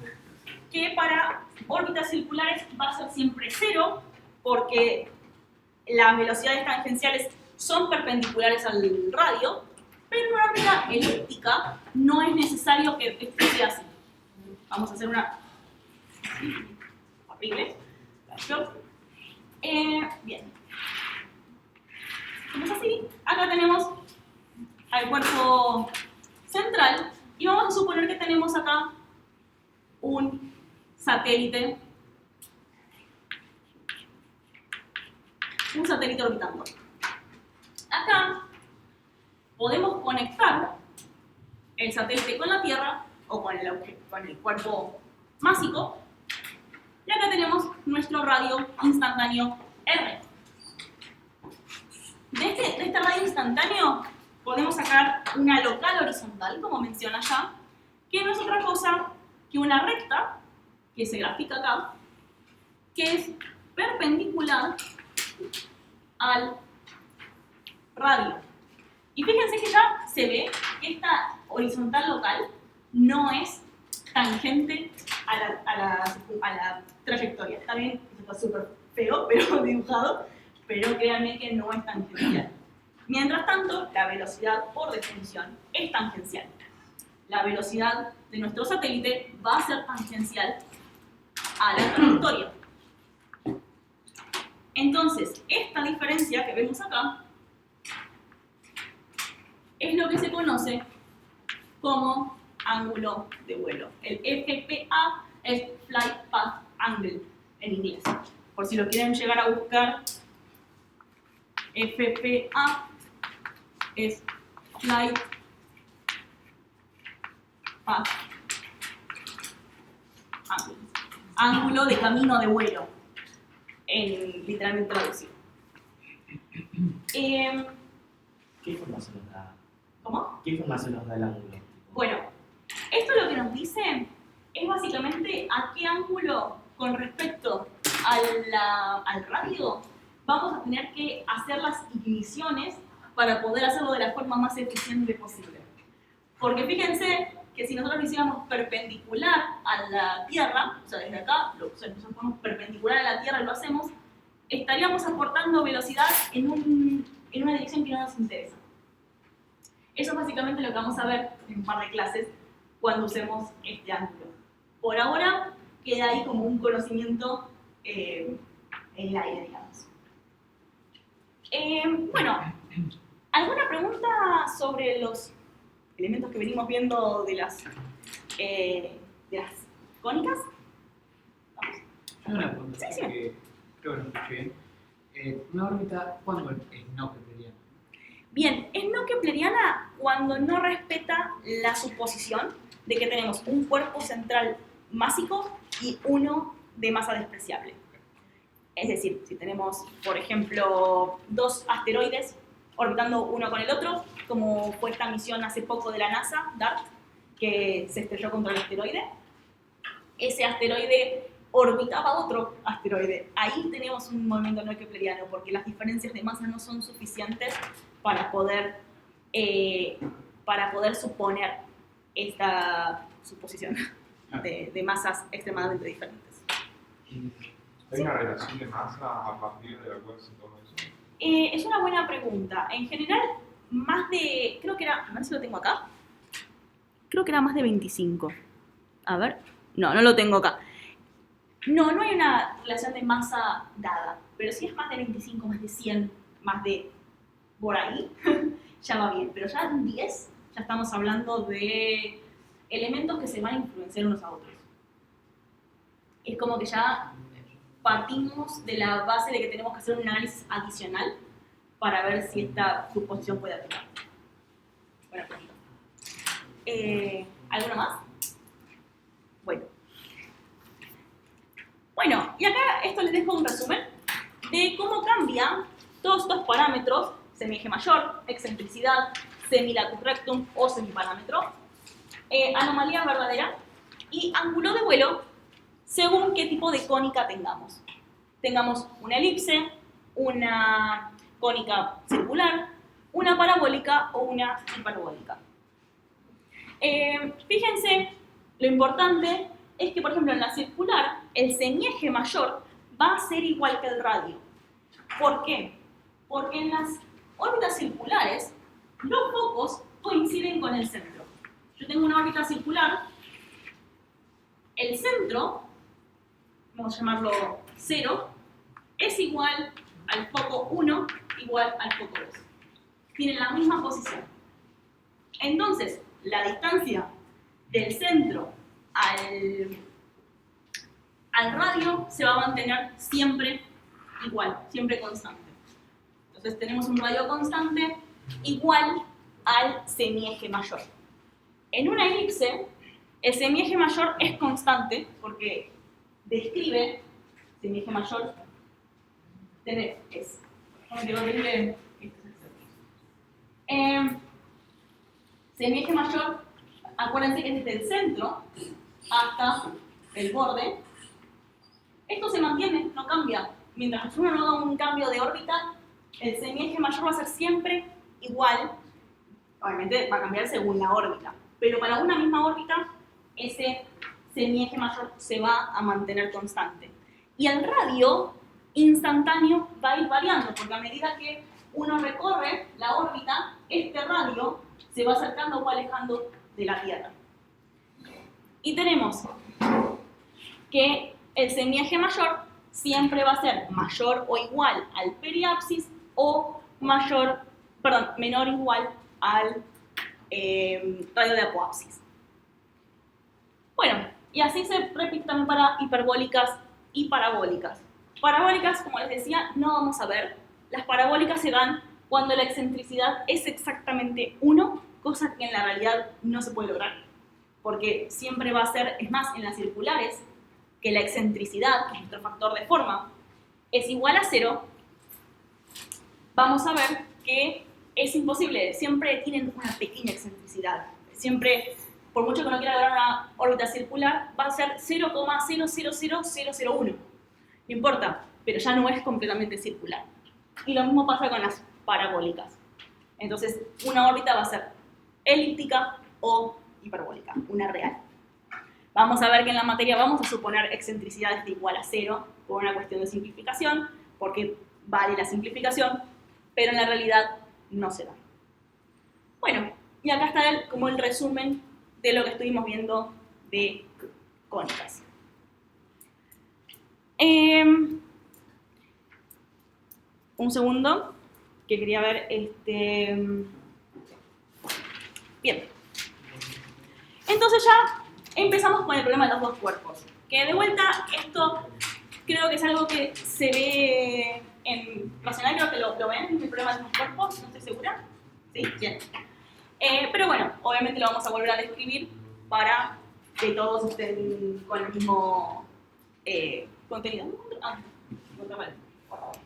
que para órbitas circulares va a ser siempre 0, porque las velocidades tangenciales son perpendiculares al radio, pero en una órbita elíptica no es necesario que esto sea así. Vamos a hacer una horrible. Bien. Como es así, acá tenemos al cuerpo central y vamos a suponer que tenemos acá un satélite orbitando. Acá podemos conectar el satélite con la Tierra o con el cuerpo másico y acá tenemos nuestro radio instantáneo R. De este radio instantáneo podemos sacar una local horizontal, como menciona allá, que no es otra cosa que una recta, que se grafica acá, que es perpendicular al radio. Y fíjense que ya se ve que esta horizontal local no es tangente a la trayectoria. Está bien, está súper feo, pero dibujado, pero créanme que no es tangencial. Mientras tanto, la velocidad por definición es tangencial. La velocidad de nuestro satélite va a ser tangencial a la trayectoria. Entonces, esta diferencia que vemos acá es lo que se conoce como ángulo de vuelo. El FPA es Flight Path Angle en inglés. Por si lo quieren llegar a buscar, FPA es Flight Path Angle. Ángulo de camino de vuelo, literalmente traducido. ¿Qué información nos da? ¿Cómo? ¿Qué información nos da el ángulo? Bueno, esto lo que nos dice es básicamente a qué ángulo con respecto al radio vamos a tener que hacer las igniciones para poder hacerlo de la forma más eficiente posible. Porque fíjense que si nosotros lo hiciéramos perpendicular a la Tierra, o sea, desde acá, nosotros ponemos perpendicular a la Tierra y lo hacemos, estaríamos aportando velocidad en una dirección que no nos interesa. Eso es básicamente lo que vamos a ver en un par de clases cuando usemos este ángulo. Por ahora queda ahí como un conocimiento en el aire, digamos. Bueno, ¿alguna pregunta sobre los elementos que venimos viendo de las cónicas? Vamos. Yo una pregunta, Sí, sí. porque creo que no escuché bien. ¿Una órbita cuándo es no kepleriana? Bien, es no kepleriana cuando no respeta la suposición de que tenemos un cuerpo central másico y uno de masa despreciable. Es decir, si tenemos, por ejemplo, dos asteroides orbitando uno con el otro, como fue esta misión hace poco de la NASA, DART, que se estrelló contra el asteroide, ese asteroide orbitaba otro asteroide. Ahí tenemos un movimiento no kepleriano, porque las diferencias de masa no son suficientes para poder suponer esta suposición de masas extremadamente diferentes. ¿Hay una relación de masa a partir de la cual se toma eso? Es una buena pregunta. En general, creo que era, a ver si lo tengo acá. Creo que era más de 25. A ver, no lo tengo acá. No hay una relación de masa dada, pero si es más de 25, más de 100, más de por ahí, ya va bien. Pero ya en 10, ya estamos hablando de elementos que se van a influenciar unos a otros. Es como que ya partimos de la base de que tenemos que hacer un análisis adicional para ver si esta suposición puede aplicar. Buena pregunta. ¿Alguno más? Bueno, y acá esto les dejo un resumen de cómo cambian todos estos parámetros, semieje mayor, excentricidad, semilatus rectum o semiparámetro, anomalía verdadera y ángulo de vuelo según qué tipo de cónica tengamos. Tengamos una elipse, una cónica circular, una parabólica o una hiperbólica. Fíjense Lo importante es que, por ejemplo, en la circular, el semieje mayor va a ser igual que el radio. ¿Por qué? Porque en las órbitas circulares, los focos coinciden con el centro. Yo tengo una órbita circular, el centro, vamos a llamarlo 0, es igual al foco 1, igual al foco 2. Tienen la misma posición. Entonces, la distancia del centro al radio se va a mantener siempre igual, siempre constante. Entonces tenemos un radio constante igual al semieje mayor. En una elipse, el semieje mayor es constante porque describe semieje mayor semieje mayor, acuérdense que es desde el centro hasta el borde. Esto se mantiene, no cambia. Mientras uno no haga un cambio de órbita, el semieje mayor va a ser siempre igual. Obviamente va a cambiar según la órbita, pero para una misma órbita, ese semieje mayor se va a mantener constante. Y el radio instantáneo va a ir variando, porque a medida que uno recorre la órbita, este radio se va acercando o alejando de la Tierra. Y tenemos que el semieje mayor siempre va a ser mayor o igual al periapsis o menor o igual al radio de apoapsis. Bueno, y así se repite también para hiperbólicas y parabólicas. Parabólicas, como les decía, no vamos a ver. Las parabólicas se dan cuando la excentricidad es exactamente 1, cosa que en la realidad no se puede lograr, porque siempre va a ser, es más, en las circulares, que la excentricidad, que es nuestro factor de forma, es igual a 0, vamos a ver que es imposible, siempre tienen una pequeña excentricidad. Siempre, por mucho que uno quiera lograr una órbita circular, va a ser 0,000001. No importa, pero ya no es completamente circular. Y lo mismo pasa con las parabólicas. Entonces, una órbita va a ser elíptica o hiperbólica, una real. Vamos a ver que en la materia vamos a suponer excentricidades de igual a 0 por una cuestión de simplificación, porque vale la simplificación, pero en la realidad no se da. Bueno, y acá está como el resumen de lo que estuvimos viendo de cónicas. Un segundo, que quería ver Bien. Entonces ya empezamos con el problema de los dos cuerpos. Que de vuelta, esto creo que es algo que se ve en racional, creo que lo ven, el problema de los dos cuerpos, no estoy segura. ¿Sí? Bien. Pero bueno, obviamente lo vamos a volver a describir para que todos estén con el mismo contenido. Vale, por favor.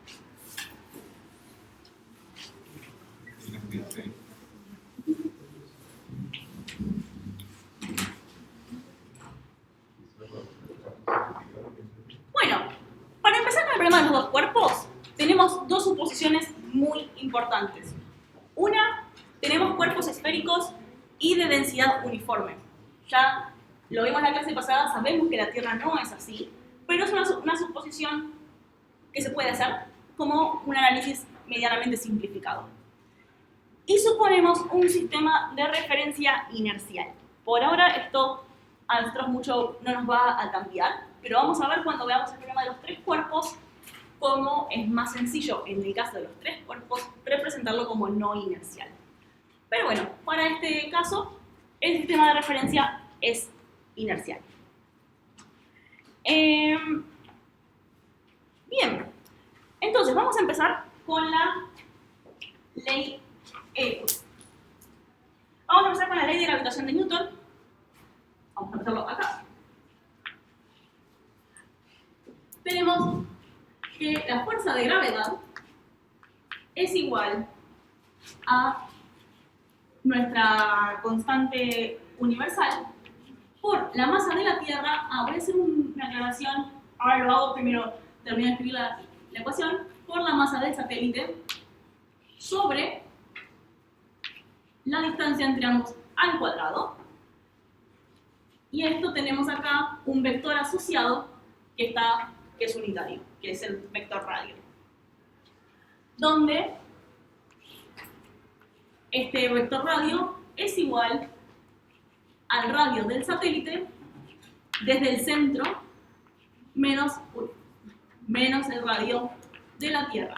Bueno, para empezar con el problema de los dos cuerpos, tenemos dos suposiciones muy importantes. Una, tenemos cuerpos esféricos y de densidad uniforme. Ya lo vimos en la clase pasada, sabemos que la Tierra no es así, pero es una suposición que se puede hacer como un análisis medianamente simplificado. Y suponemos un sistema de referencia inercial. Por ahora esto a nosotros mucho no nos va a cambiar, pero vamos a ver cuando veamos el problema de los tres cuerpos cómo es más sencillo, en el caso de los tres cuerpos, representarlo como no inercial. Pero bueno, para este caso, el sistema de referencia es inercial. Bien, entonces vamos a empezar con la ley Vamos a empezar con la ley de gravitación de Newton. Vamos a empezarlo acá. Tenemos que la fuerza de gravedad es igual a nuestra constante universal por la masa de la Tierra. Voy a hacer una aclaración, ahora lo hago, primero termino de escribir la ecuación, por la masa del satélite sobre la distancia entre ambos al cuadrado. Y esto tenemos acá un vector asociado que es unitario, que es el vector radio. Donde este vector radio es igual al radio del satélite desde el centro menos el radio de la Tierra.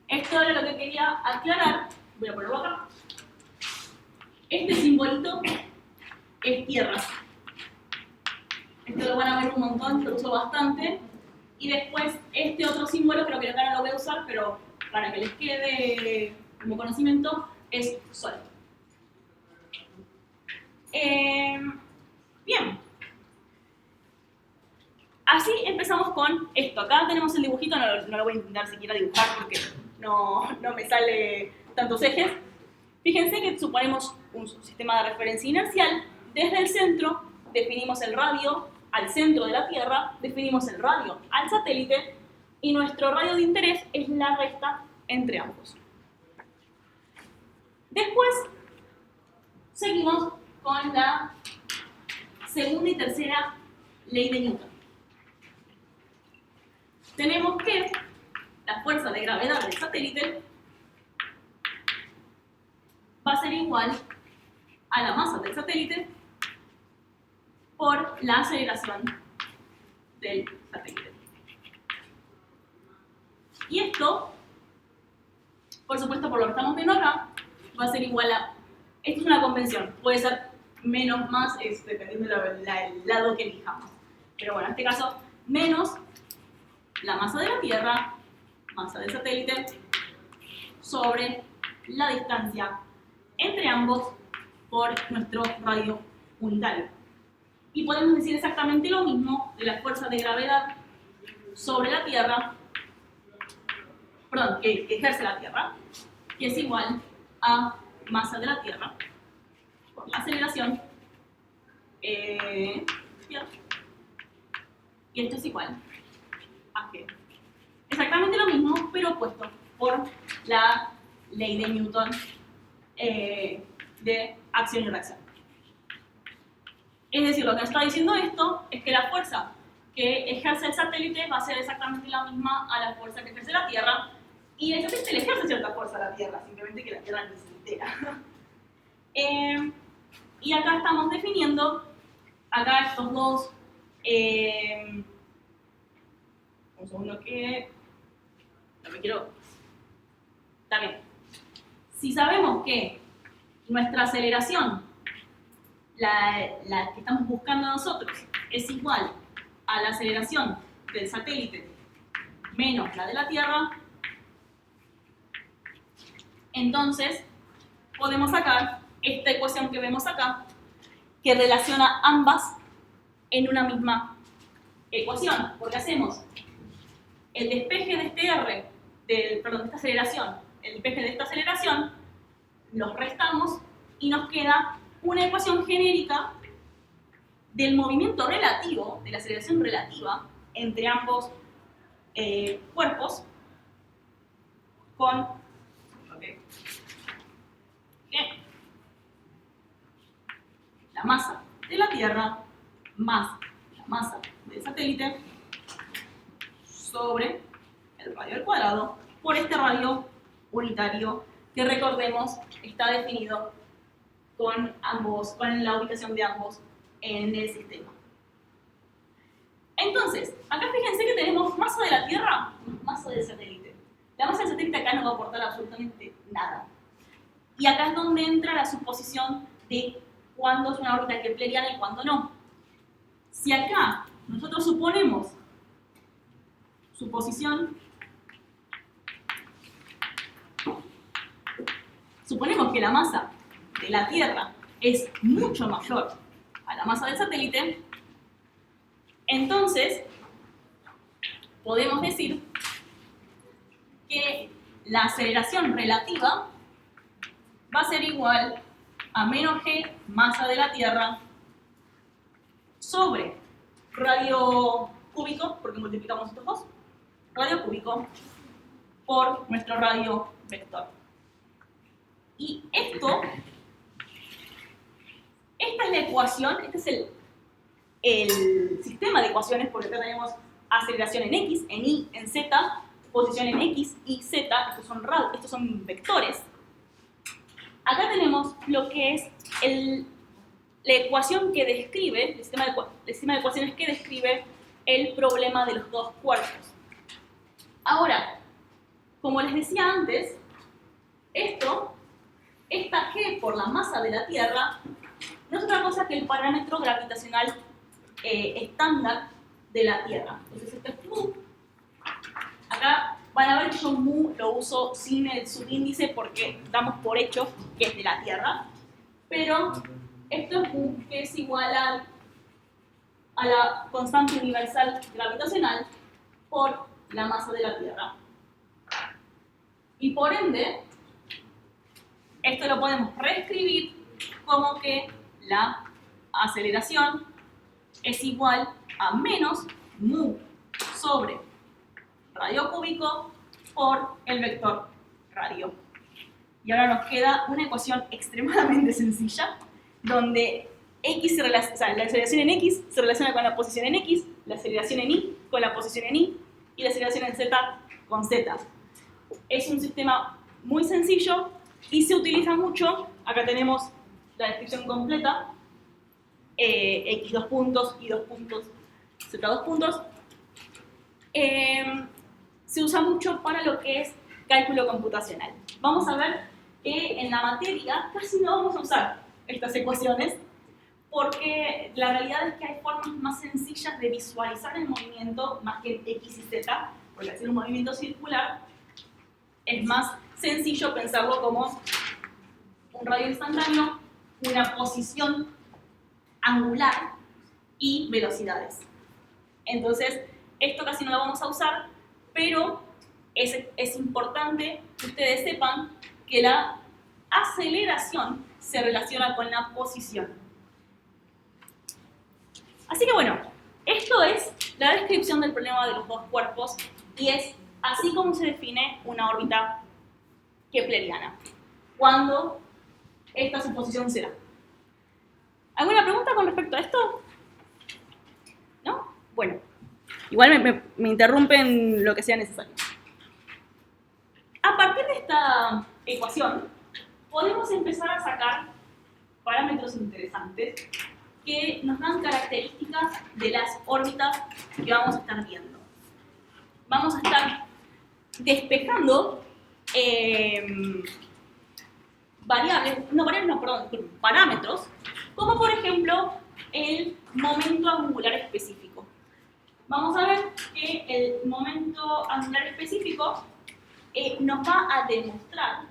Esto era lo que quería aclarar. Voy a ponerlo acá. Este simbolito es Tierra. Esto lo van a ver un montón, lo uso bastante. Y después este otro símbolo, creo que acá no lo voy a usar, pero para que les quede como conocimiento, es Sol. Bien. Así empezamos con esto. Acá tenemos el dibujito, no lo voy a intentar siquiera dibujar porque no me sale tantos ejes. Fíjense que suponemos un sistema de referencia inercial. Desde el centro definimos el radio al centro de la Tierra, definimos el radio al satélite y nuestro radio de interés es la resta entre ambos. Después seguimos con la segunda y tercera ley de Newton. Tenemos que la fuerza de gravedad del satélite va a ser igual a la masa del satélite por la aceleración del satélite. Y esto, por supuesto, por lo que estamos viendo acá, va a ser igual a... Esto es una convención, puede ser menos, más, dependiendo del lado que elijamos. Pero bueno, en este caso, menos la masa de la Tierra, masa del satélite, sobre la distancia entre ambos por nuestro radio unitario. Y podemos decir exactamente lo mismo de la fuerza de gravedad sobre la Tierra, perdón, que ejerce la Tierra, que es igual a masa de la Tierra por la aceleración, y esto es igual a G. Exactamente lo mismo, pero opuesto por la ley de Newton de acción y reacción. Es decir, lo que nos está diciendo esto es que la fuerza que ejerce el satélite va a ser exactamente la misma a la fuerza que ejerce la Tierra, y el satélite le ejerce cierta fuerza a la Tierra, simplemente que la Tierra no se entera. Y acá estamos definiendo, acá estos dos, un segundo que no me quiero, también. Si sabemos que nuestra aceleración, la que estamos buscando nosotros, es igual a la aceleración del satélite menos la de la Tierra, entonces podemos sacar esta ecuación que vemos acá, que relaciona ambas en una misma ecuación, porque hacemos el despeje de este R, de esta aceleración, el despeje de esta aceleración, los restamos y nos queda una ecuación genérica del movimiento relativo, de la aceleración relativa entre ambos cuerpos, con la masa de la Tierra más la masa del satélite sobre el radio al cuadrado por este radio unitario que, recordemos, está definido con la ubicación de ambos en el sistema. Entonces, acá fíjense que tenemos masa de la Tierra, masa del satélite. La masa del satélite acá no va a aportar absolutamente nada. Y acá es donde entra la suposición de cuándo es una órbita kepleriana y cuándo no. Si acá nosotros suponemos que la masa de la Tierra es mucho mayor a la masa del satélite, entonces podemos decir que la aceleración relativa va a ser igual a menos g masa de la Tierra sobre radio cúbico, porque multiplicamos estos dos, radio cúbico por nuestro radio vector. Y esta es la ecuación, este es el sistema de ecuaciones, porque acá tenemos aceleración en X, en Y, en Z, posición en X, Y, Z, estos son vectores. Acá tenemos lo que es la ecuación que describe, el sistema de ecuaciones que describe el problema de los dos cuerpos. Ahora, como les decía antes, esta G por la masa de la Tierra no es otra cosa que el parámetro gravitacional estándar de la Tierra. Entonces esto es mu. Acá van a ver que yo mu lo uso sin el subíndice porque damos por hecho que es de la Tierra. Pero esto es mu, que es igual a la constante universal gravitacional por la masa de la Tierra. Y por ende, esto lo podemos reescribir como que la aceleración es igual a menos mu sobre radio cúbico por el vector radio. Y ahora nos queda una ecuación extremadamente sencilla, donde la aceleración en X se relaciona con la posición en X, la aceleración en Y con la posición en Y, y la aceleración en Z con Z. Es un sistema muy sencillo y se utiliza mucho. Acá tenemos la descripción completa, X 2 puntos, Y 2 puntos, Z 2 puntos. Se usa mucho para lo que es cálculo computacional. Vamos a ver que en la materia casi no vamos a usar estas ecuaciones porque la realidad es que hay formas más sencillas de visualizar el movimiento más que X y Z, porque al ser un movimiento circular es más sencillo pensarlo como un radio instantáneo, una posición angular y velocidades. Entonces, esto casi no lo vamos a usar, pero es importante que ustedes sepan que la aceleración se relaciona con la posición. Así que bueno, esto es la descripción del problema de los dos cuerpos y es así como se define una órbita kepleriana, cuando esta suposición será. ¿Alguna pregunta con respecto a esto? ¿No? Bueno, igual me interrumpen lo que sea necesario. A partir de esta ecuación, podemos empezar a sacar parámetros interesantes que nos dan características de las órbitas que vamos a estar viendo. Vamos a estar despejando parámetros, como por ejemplo el momento angular específico. Vamos a ver que el momento angular específico nos va a demostrar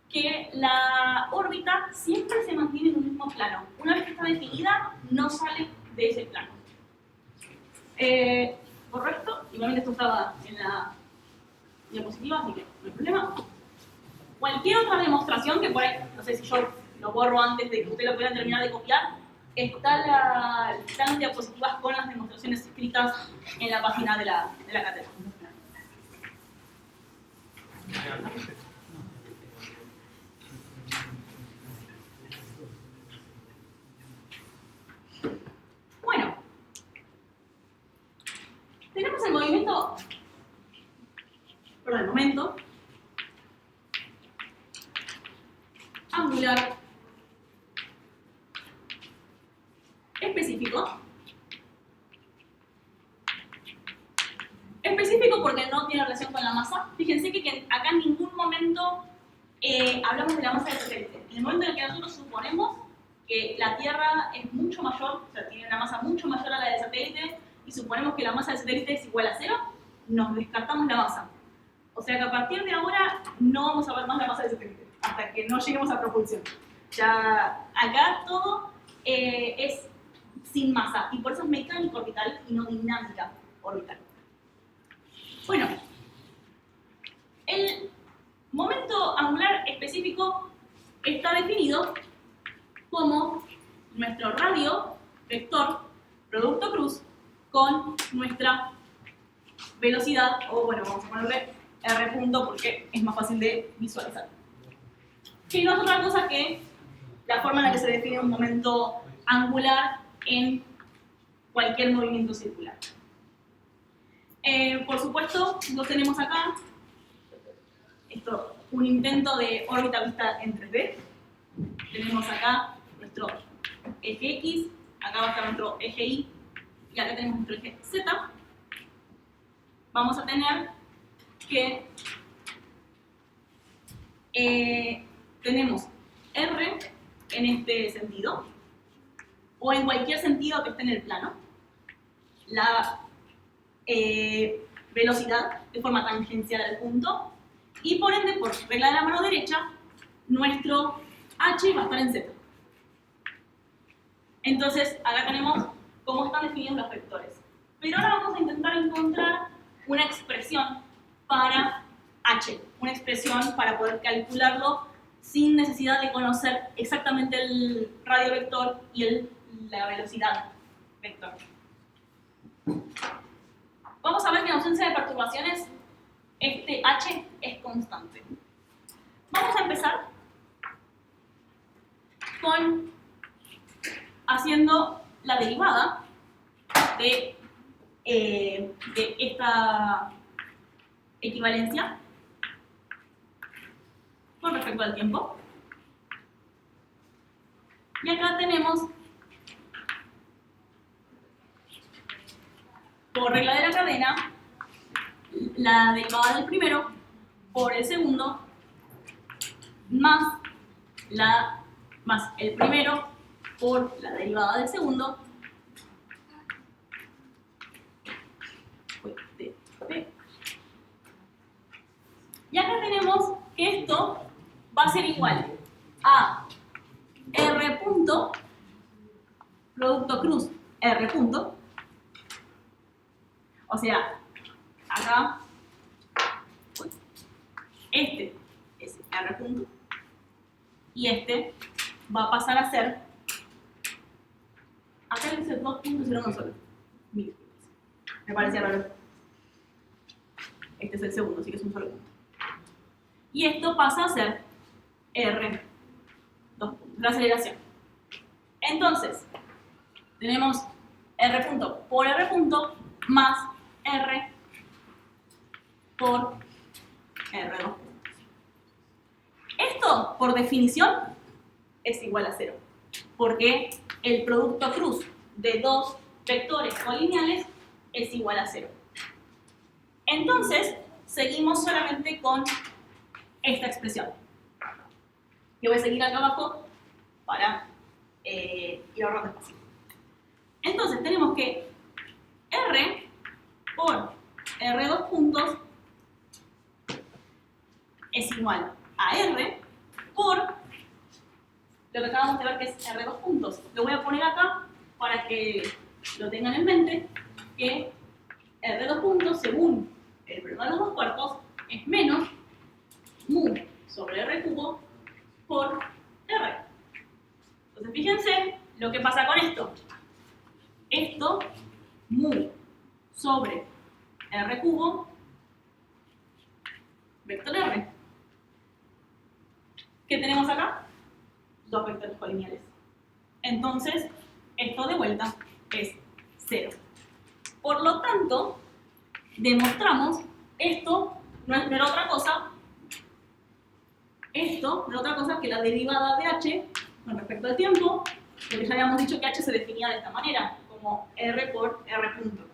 que la órbita siempre se mantiene en un mismo plano. Una vez que está definida, no sale de ese plano. ¿Correcto? Igualmente esto estaba en la diapositiva, así que no hay problema. Cualquier otra demostración que por ahí, no sé si yo lo borro antes de que ustedes lo puedan terminar de copiar, están diapositivas con las demostraciones escritas en la página de la cátedra. Bueno, tenemos el momento angular específico. Específico porque no tiene relación con la masa. Fíjense que acá en ningún momento hablamos de la masa del satélite. En el momento en el que nosotros suponemos que la Tierra es mucho mayor, o sea, tiene una masa mucho mayor a la del satélite, y suponemos que la masa del satélite es igual a 0, nos descartamos la masa. O sea que a partir de ahora no vamos a ver más la masa del satélite, hasta que no lleguemos a propulsión. Ya acá todo es sin masa, y por eso es mecánica orbital y no dinámica orbital. Bueno, el momento angular específico está definido como nuestro radio vector producto cruz con nuestra velocidad, o bueno, vamos a ponerle R punto porque es más fácil de visualizar. Que no es otra cosa que la forma en la que se define un momento angular en cualquier movimiento circular. Por supuesto, lo tenemos acá, esto, un intento de órbita vista en 3D. Tenemos acá nuestro eje X, acá va a estar nuestro eje Y, y acá tenemos nuestro eje Z. Vamos a tener que tenemos R en este sentido, o en cualquier sentido que esté en el plano, la velocidad de forma tangencial al punto, y por ende, por regla de la mano derecha, nuestro H va a estar en Z. Entonces, acá tenemos cómo están definidos los vectores. Pero ahora vamos a intentar encontrar una expresión para H, una expresión para poder calcularlo sin necesidad de conocer exactamente el radio vector y la velocidad vector. Vamos a ver que en ausencia de perturbaciones, este H es constante. Vamos a empezar con haciendo la derivada de esta equivalencia con respecto al tiempo. Y acá tenemos, por regla de la cadena, la derivada del primero por el segundo más el primero por la derivada del segundo y acá tenemos que esto va a ser igual a R punto producto cruz R punto, o sea, acá este es R punto y este va a pasar a ser, acá le hice 2 puntos y uno solo. Mire, me parecía raro. Este es el segundo, así que es un solo punto. Y esto pasa a ser R, 2 puntos, la aceleración. Entonces, tenemos R punto por R punto más R por R2 puntos. Esto, por definición, es igual a 0, porque el producto cruz de dos vectores colineales es igual a 0. Entonces, seguimos solamente con esta expresión. Yo voy a seguir acá abajo para ir ahorrando espacio. Entonces, tenemos que R por R2 puntos es igual a R por lo que acabamos de ver que es R2 puntos. Lo voy a poner acá para que lo tengan en mente, que R2 puntos, según el problema de los 2 cuartos, es menos mu sobre R cubo por R. Entonces, fíjense lo que pasa con esto. Esto, mu sobre R cubo, vector R. ¿Qué tenemos acá? 2 vectores colineales. Entonces, esto de vuelta es 0. Por lo tanto, demostramos esto no era otra cosa, que la derivada de h con respecto al tiempo, porque ya habíamos dicho que h se definía de esta manera, como r por r punto.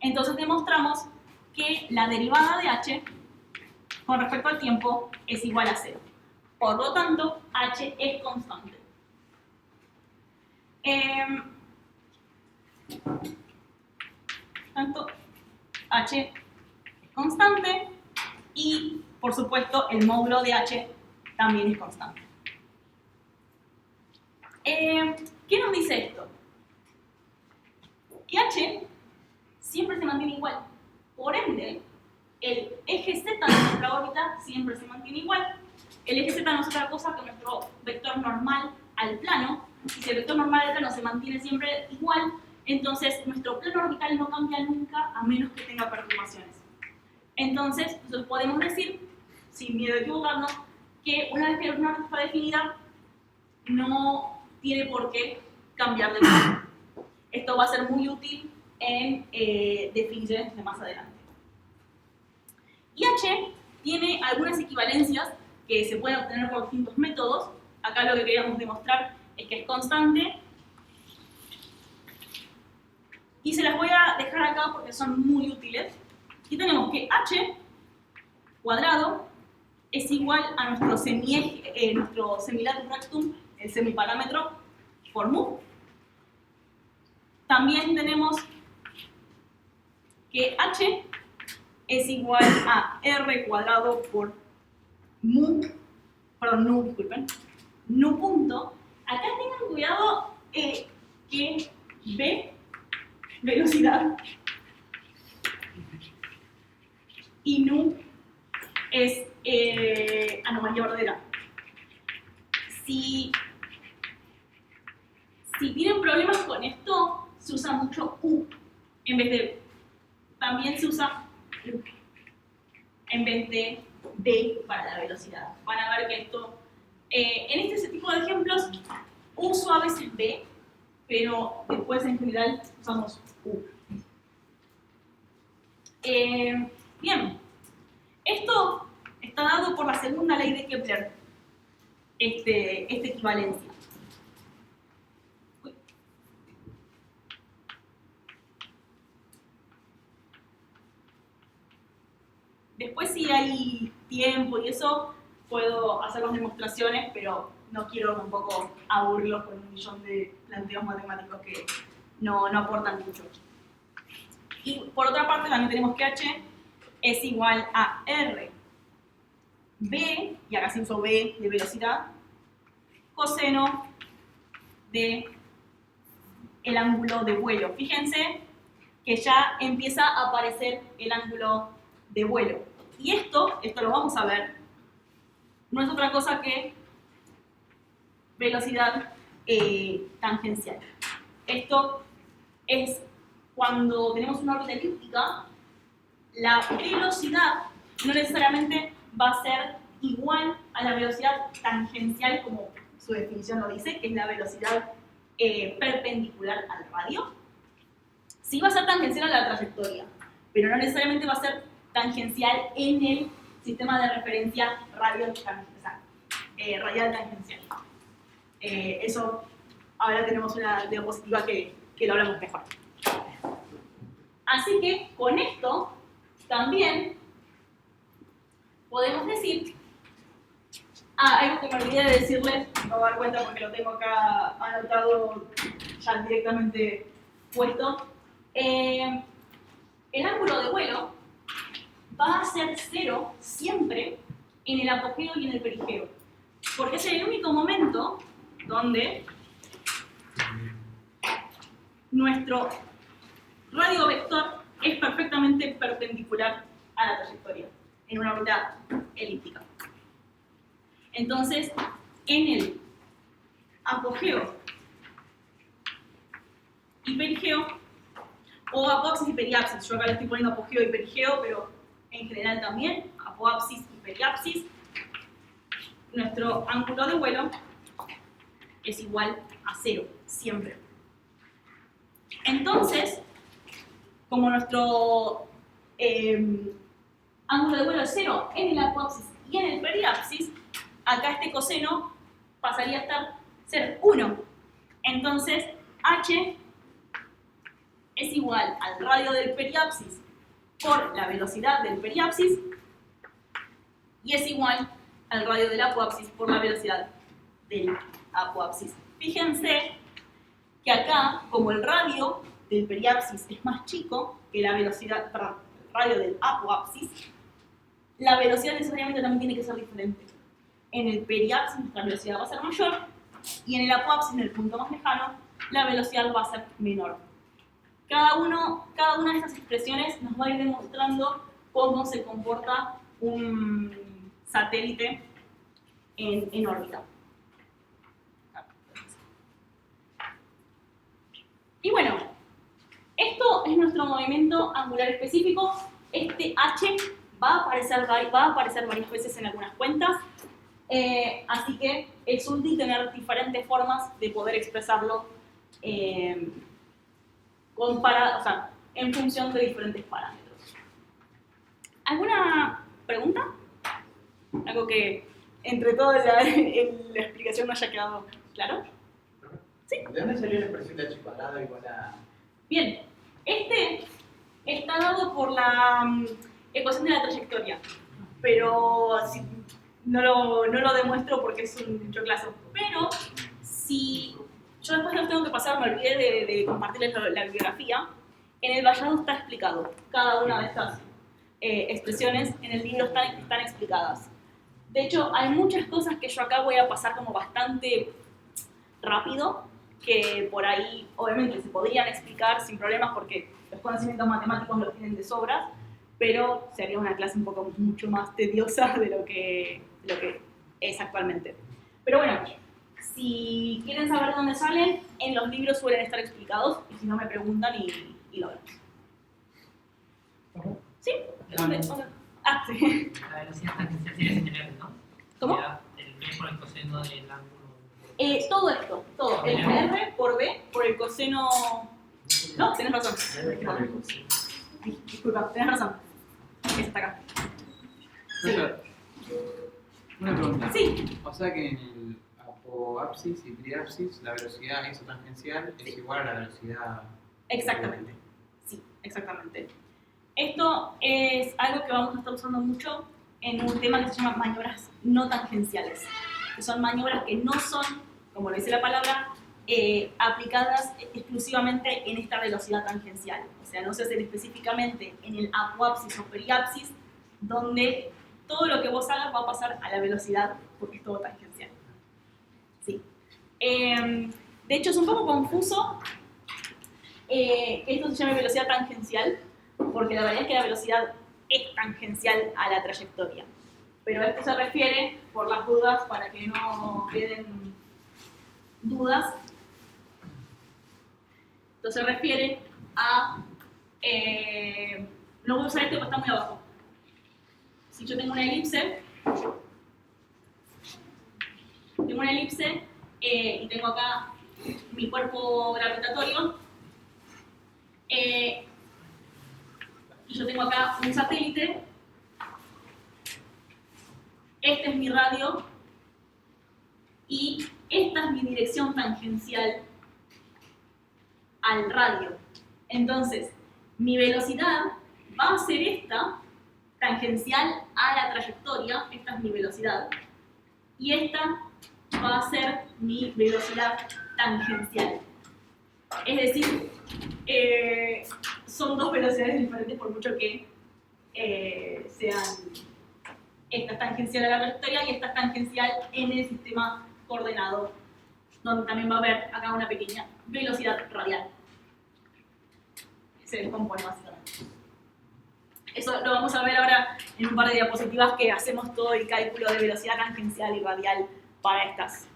Entonces demostramos que la derivada de h con respecto al tiempo es igual a 0. Por lo tanto, h es constante. Tanto h es constante y, por supuesto, el módulo de h también es constante. ¿Qué nos dice esto? Que h siempre se mantiene igual. Por ende, el eje z de nuestra órbita siempre se mantiene igual. El eje z no es otra cosa que nuestro vector normal al plano. Y si el vector normal al plano se mantiene siempre igual, entonces nuestro plano orbital no cambia nunca a menos que tenga perturbaciones. Entonces, nosotros podemos decir, sin miedo a equivocarnos, que una vez que una órbita está definida, no tiene por qué cambiar de plano. Esto va a ser muy útil en definiciones de más adelante. Y H tiene algunas equivalencias que se pueden obtener por distintos métodos. Acá lo que queríamos demostrar es que es constante. Y se las voy a dejar acá porque son muy útiles. Y tenemos que H cuadrado es igual a nuestro semilatum rectum, el semiparámetro, por mu. También tenemos que H es igual a R cuadrado por nu, perdón, nu, disculpen, nu punto. Acá tengan cuidado que B, velocidad, y nu es anomalía verdadera. Si tienen problemas con esto, se usa mucho U en vez de B. También se usa U en vez de B para la velocidad. Van a ver que esto, en este tipo de ejemplos, uso a veces B, pero después en general usamos U. Bien, esto está dado por la segunda ley de Kepler, esta equivalencia. Después, si hay tiempo y eso, puedo hacer las demostraciones, pero no quiero tampoco aburrirlos con un millón de planteos matemáticos que no aportan mucho. Y por otra parte, también tenemos que H es igual a R, B, y acá se usó B de velocidad, coseno de el ángulo de vuelo. Fíjense que ya empieza a aparecer el ángulo de vuelo. Y esto lo vamos a ver, no es otra cosa que velocidad tangencial. Esto es cuando tenemos una órbita elíptica, la velocidad no necesariamente va a ser igual a la velocidad tangencial, como su definición lo dice, que es la velocidad perpendicular al radio. Sí va a ser tangencial a la trayectoria, pero no necesariamente va a ser tangencial en el sistema de referencia radial tangencial. Eso, ahora tenemos una diapositiva que lo hablamos mejor. Así que con esto también podemos decir, algo que me olvidé de decirles, me voy a dar cuenta porque lo tengo acá anotado ya directamente puesto. El ángulo de vuelo va a ser 0 siempre en el apogeo y en el perigeo, porque es el único momento donde nuestro radio vector es perfectamente perpendicular a la trayectoria en una órbita elíptica. Entonces, en el apogeo y perigeo, o apoapsis y periapsis, yo acá le estoy poniendo apogeo y perigeo, pero en general también, apoapsis y periapsis, nuestro ángulo de vuelo es igual a 0, siempre. Entonces, como nuestro ángulo de vuelo es 0 en el apoapsis y en el periapsis, acá este coseno pasaría a ser 1. Entonces, H es igual al radio del periapsis por la velocidad del periapsis y es igual al radio del apoapsis por la velocidad del apoapsis. Fíjense que acá, como el radio del periapsis es más chico que la velocidad, perdón, el radio del apoapsis, la velocidad necesariamente también tiene que ser diferente. En el periapsis la velocidad va a ser mayor y en el apoapsis, en el punto más lejano, la velocidad va a ser menor. Cada una de estas expresiones nos va a ir demostrando cómo se comporta un satélite en órbita. Y bueno, esto es nuestro movimiento angular específico. Este H va a aparecer varias veces en algunas cuentas, así que es útil tener diferentes formas de poder expresarlo o sea, en función de diferentes parámetros. ¿Alguna pregunta? Algo que entre toda la explicación no haya quedado claro. ¿De dónde salió la expresión de h cuadrado igual a...? Bien, este está dado por la ecuación de la trayectoria, pero no lo demuestro porque es un choclazo. Pero si yo después los tengo que pasar, me olvidé de compartirles la bibliografía, en el Vallado está explicado. Cada una de estas expresiones en el libro están explicadas. De hecho, hay muchas cosas que yo acá voy a pasar como bastante rápido, que por ahí obviamente se podrían explicar sin problemas porque los conocimientos matemáticos los tienen de sobra, pero sería una clase mucho más tediosa de lo que es actualmente. Pero bueno, si quieren saber dónde salen, en los libros suelen estar explicados, y si no me preguntan y lo vemos. ¿Sí? ¿Dónde? Ah, sí. La velocidad tangencial sería general, ¿no? ¿Cómo? El B por el coseno del ángulo. Todo esto, todo. El R por B, por el coseno... No, tenés razón. Disculpa, tenés razón. Ese está acá. Sí. Una pregunta. Sí. O sea que en el apoapsis y triapsis la velocidad isotangencial es igual a la velocidad... Exactamente. Sí, exactamente. Esto es algo que vamos a estar usando mucho en un tema que se llama maniobras no tangenciales, que son maniobras que no son, como lo dice la palabra, aplicadas exclusivamente en esta velocidad tangencial. O sea, no se hacen específicamente en el apoapsis o periapsis, donde todo lo que vos hagas va a pasar a la velocidad porque es todo tangencial. Sí. De hecho, es un poco confuso que esto se llame velocidad tangencial, porque la verdad es que la velocidad es tangencial a la trayectoria. Pero a esto se refiere, por las dudas, para que no queden dudas, esto se refiere a... no voy a usar este porque está muy abajo. Si yo tengo una elipse, y tengo acá mi cuerpo gravitatorio, y yo tengo acá un satélite, este es mi radio y esta es mi dirección tangencial al radio. Entonces, mi velocidad va a ser esta, tangencial a la trayectoria, esta es mi velocidad, y esta va a ser mi velocidad tangencial. Es decir, son dos velocidades diferentes por mucho que sean esta es tangencial a la trayectoria y esta es tangencial en el sistema coordenado, donde también va a haber acá una pequeña velocidad radial. Se descompone básicamente. Eso lo vamos a ver ahora en un par de diapositivas que hacemos todo el cálculo de velocidad tangencial y radial para estas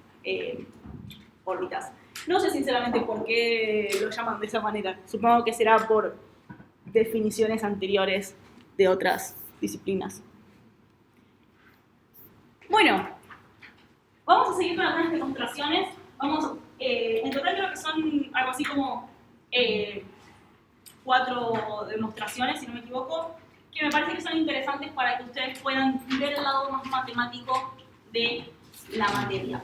órbitas. No sé sinceramente por qué lo llaman de esa manera. Supongo que será por definiciones anteriores de otras disciplinas. Bueno, vamos a seguir con algunas demostraciones. En total creo que son algo así como 4 demostraciones, si no me equivoco, que me parece que son interesantes para que ustedes puedan ver el lado más matemático de la materia.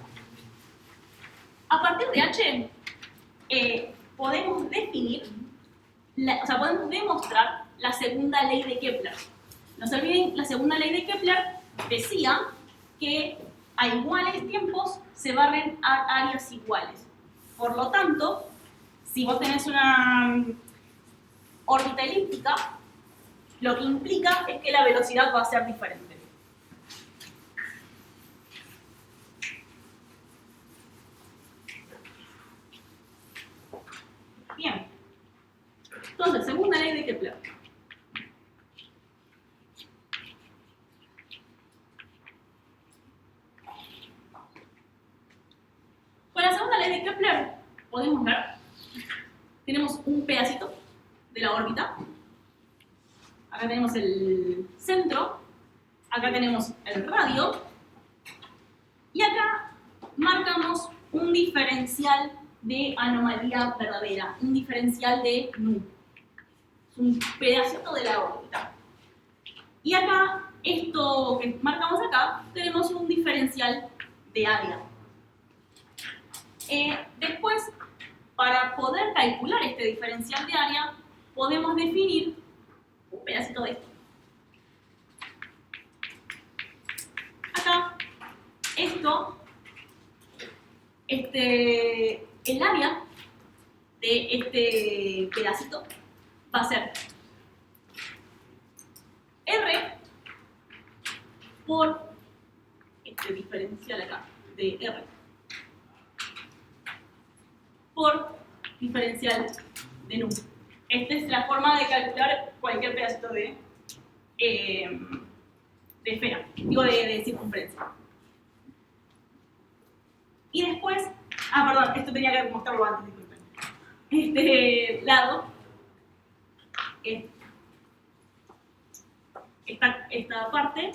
A partir de H, podemos podemos demostrar la segunda ley de Kepler. No se olviden, la segunda ley de Kepler decía que a iguales tiempos se barren a áreas iguales. Por lo tanto, si vos tenés una órbita elíptica, lo que implica es que la velocidad va a ser diferente. Bien. Entonces, segunda ley de Kepler. Con la segunda ley de Kepler podemos ver, tenemos un pedacito de la órbita. Acá tenemos el centro, acá tenemos el radio, y acá marcamos un diferencial de anomalía verdadera, un diferencial de nu. Es un pedacito de la órbita. Y acá, esto que marcamos acá, tenemos un diferencial de área. Después, para poder calcular este diferencial de área, podemos definir un pedacito de esto. Acá, el área de este pedacito va a ser R por este diferencial acá de R por diferencial de nu. Esta es la forma de calcular cualquier pedacito de esfera, digo de circunferencia. Y después, perdón, esto tenía que mostrarlo antes, disculpen. Este lado, esta parte,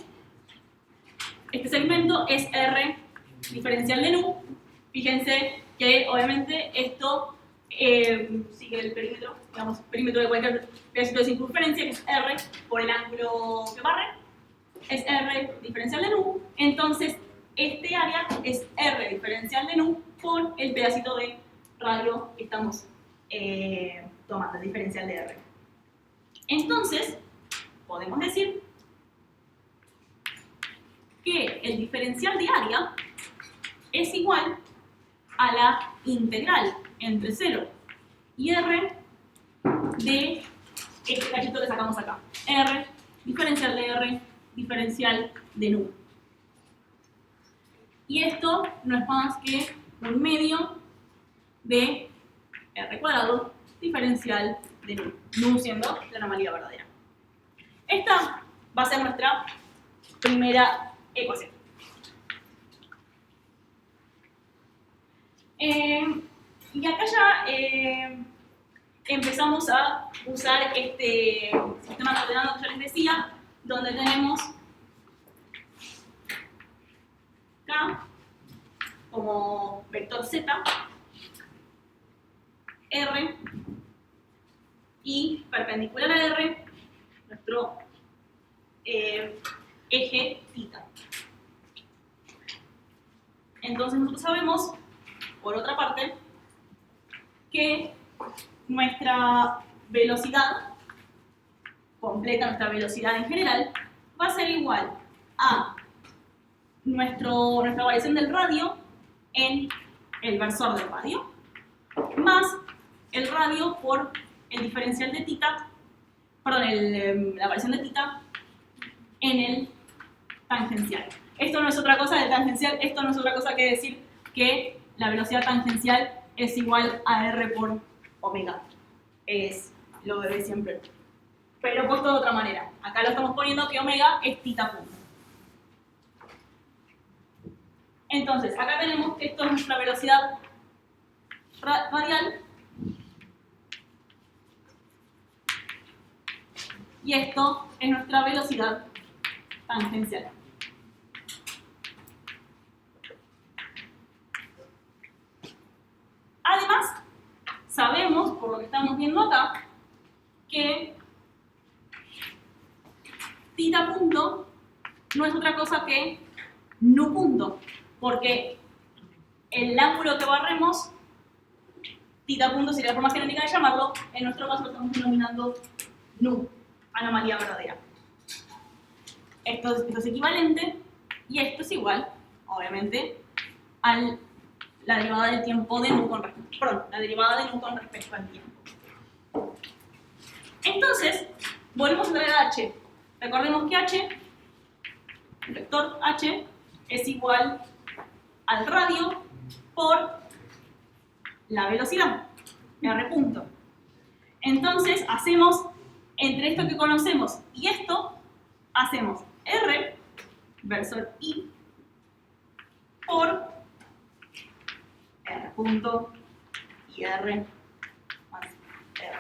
este segmento es R diferencial de nu. Fíjense que obviamente esto sigue el perímetro, digamos, perímetro de cualquier pedacito de circunferencia, que es R por el ángulo que barre, es R diferencial de nu. Entonces, este área es R diferencial de nu por el pedacito de radio que estamos tomando, el diferencial de R. Entonces, podemos decir que el diferencial de área es igual a la integral entre 0 y R de este cachito que sacamos acá. R, diferencial de R, diferencial de nu. Y esto no es más que un medio de R cuadrado diferencial de nu. Nu siendo la anomalía verdadera. Esta va a ser nuestra primera ecuación. Y acá ya empezamos a usar este sistema de ordenado que yo les decía, donde tenemos K como vector Z, R y perpendicular a R, nuestro eje θ. Entonces nosotros sabemos, por otra parte, que nuestra velocidad completa, nuestra velocidad en general, va a ser igual a nuestra variación del radio en el versor del radio, más el radio por el diferencial de θ, perdón, la variación de θ en el tangencial. Esto no es otra cosa del tangencial, esto no es otra cosa que decir que la velocidad tangencial es igual a R por omega. Es lo de siempre. Pero puesto de otra manera. Acá lo estamos poniendo que omega es θ punto. Entonces, acá tenemos que esto es nuestra velocidad radial. Y esto es nuestra velocidad tangencial. Además, sabemos, por lo que estamos viendo acá, que θ punto no es otra cosa que nu punto, porque el ángulo que barremos, θ punto sería la forma genérica de llamarlo, en nuestro caso lo estamos denominando nu, anomalía verdadera. Esto es equivalente y esto es igual, obviamente, a la derivada del tiempo de nu con respecto, perdón, la derivada de nu con respecto al tiempo. Entonces, volvemos a traer a h. Recordemos que h, el vector h, es igual al radio por la velocidad, r punto. Entonces, hacemos, entre esto que conocemos y esto, hacemos r versor i por r punto y r más r.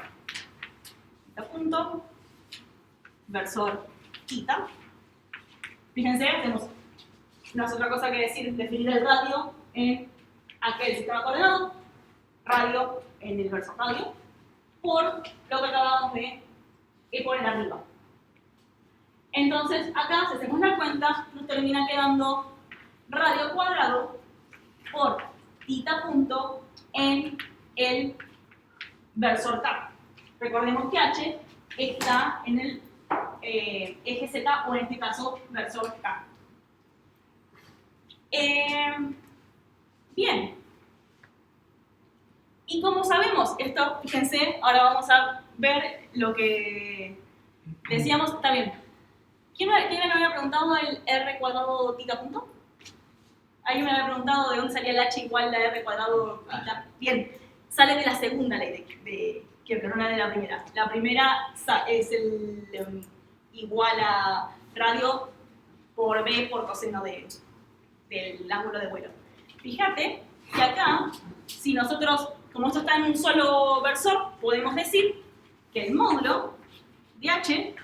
Θ punto versor θ. Fíjense, no es otra cosa que definir el radio en aquel sistema coordenado. radio en el versor radio por lo que acabamos de poner arriba. Entonces, acá, si hacemos la cuenta, nos termina quedando radio cuadrado por tita punto en el versor K. Recordemos que H está en el eje Z, o en este caso, versor K. Bien. Y como sabemos, esto, fíjense, ahora vamos a ver lo que decíamos, está bien. ¿Quién me había preguntado el R cuadrado tita punto? ¿Alguien me había preguntado de dónde salía el H igual a R cuadrado tita? Bien, sale de la segunda ley de Kepler, no de la primera. La primera es el igual a radio por B por coseno del ángulo de vuelo. Fíjate que acá, si nosotros, como esto está en un solo versor, podemos decir que el módulo de H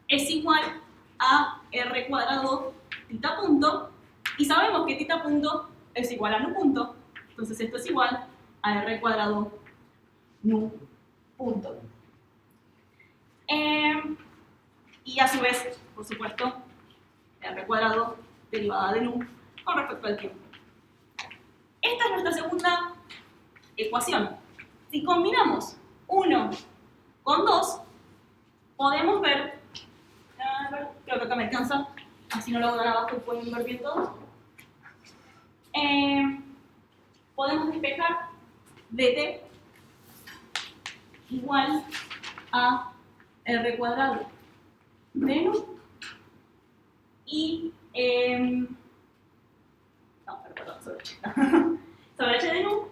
es igual a R cuadrado tita punto, y sabemos que tita punto es igual a nu punto, entonces esto es igual a R cuadrado nu punto. Y a su vez, por supuesto, R cuadrado derivada de nu con respecto al tiempo. Esta es nuestra segunda ecuación. Si combinamos 1 con 2, podemos ver, creo que acá me alcanza, así no lo hago abajo y pueden ver bien todos. Podemos despejar dt igual a R cuadrado de nu y sobre h de nu,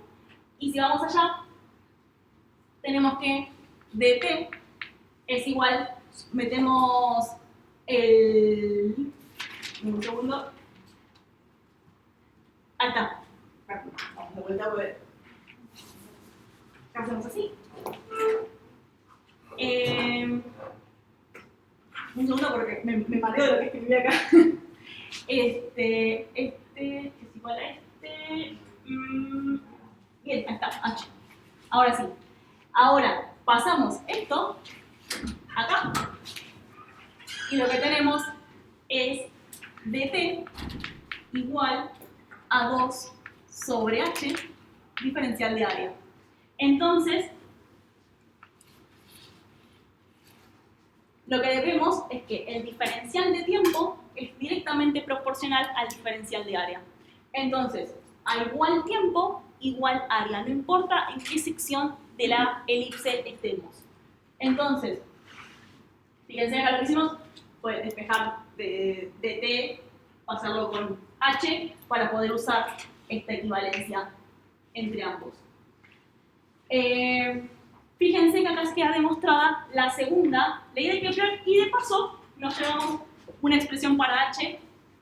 y si vamos allá tenemos que dt es igual, metemos el, un segundo, ahí está, vamos de vuelta a ver, hacemos así, un segundo porque me mareo de lo que escribí acá. Este es igual a este. Bien, ahí está, H. Ahora sí. Ahora pasamos esto acá. Y lo que tenemos es dt igual a 2 sobre H diferencial de área. Entonces, lo que debemos es que el diferencial de tiempo es directamente proporcional al diferencial de área. Entonces, a igual tiempo, igual área, no importa en qué sección de la elipse estemos. Entonces, fíjense acá lo que hicimos fue despejar de t, pasarlo con h, para poder usar esta equivalencia entre ambos. Fíjense que acá queda demostrada la segunda ley de Kepler y de paso nos llevamos una expresión para h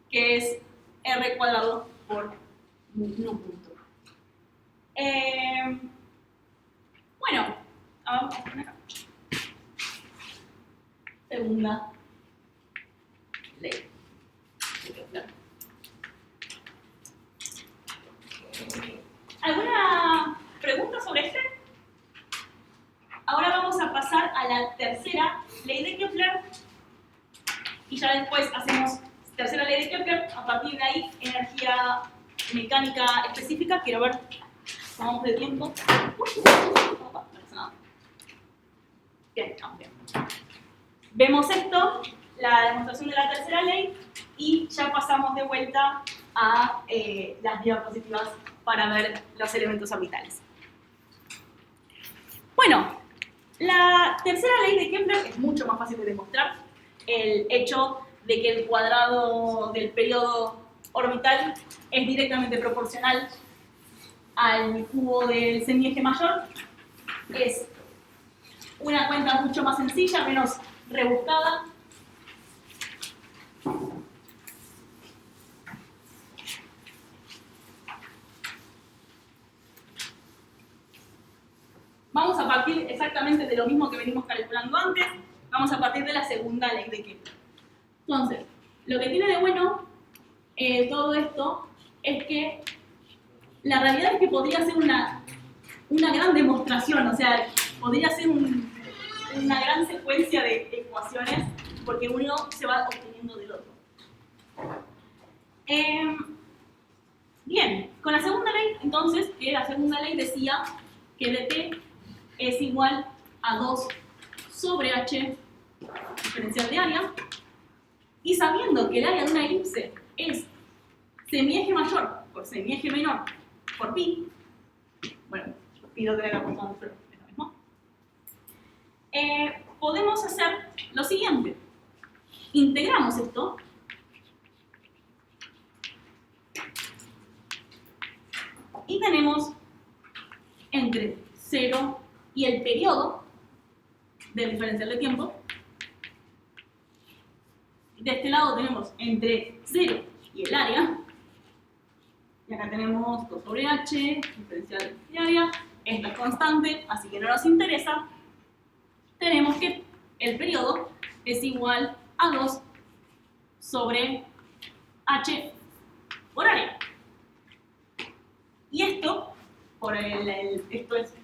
que es r cuadrado por nu punto. Bueno, vamos a poner acá. Segunda ley de Kepler. ¿Alguna pregunta sobre este? Ahora vamos a pasar a la tercera ley de Kepler y ya después hacemos tercera ley de Kepler, a partir de ahí energía mecánica específica. Quiero ver, vamos de tiempo. No pasa nada. Bien, vamos bien. Vemos esto, la demostración de la tercera ley, y ya pasamos de vuelta a las diapositivas para ver los elementos orbitales. Bueno, la tercera ley de Kepler es mucho más fácil de demostrar. El hecho de que el cuadrado del periodo orbital es directamente proporcional al cubo del semieje mayor es una cuenta mucho más sencilla, menos rebuscada. Vamos a partir exactamente de lo mismo que venimos calculando antes, vamos a partir de la segunda ley de Kepler. Entonces, lo que tiene de bueno todo esto es que la realidad es que podría ser una una gran demostración, o sea, podría ser una gran secuencia de ecuaciones porque uno se va obteniendo del otro. Bien, con la segunda ley, entonces, que la segunda ley decía que dt es igual a 2 sobre h diferencial de área, y sabiendo que el área de una elipse es semieje mayor por semieje menor por pi, bueno, pi lo tengo apuntado, pero es lo mismo, podemos hacer lo siguiente. Integramos esto y tenemos entre 0 y el periodo del diferencial de tiempo. De este lado tenemos entre 0 y el área. Y acá tenemos 2 sobre h, diferencial de área. Esto es constante, así que no nos interesa. Tenemos que el periodo es igual a 2 sobre h por área. Y esto, esto es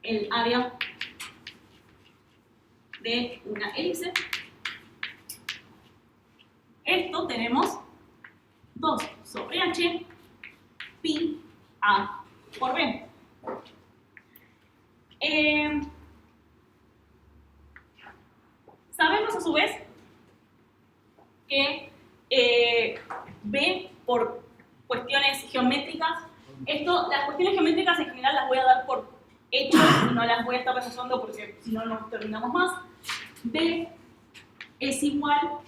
el área de una elipse. Esto tenemos 2 sobre h pi a por b. Sabemos a su vez que b por cuestiones geométricas, las cuestiones geométricas en general las voy a dar por hecho y no las voy a estar resolviendo porque si no nos terminamos más. B es igual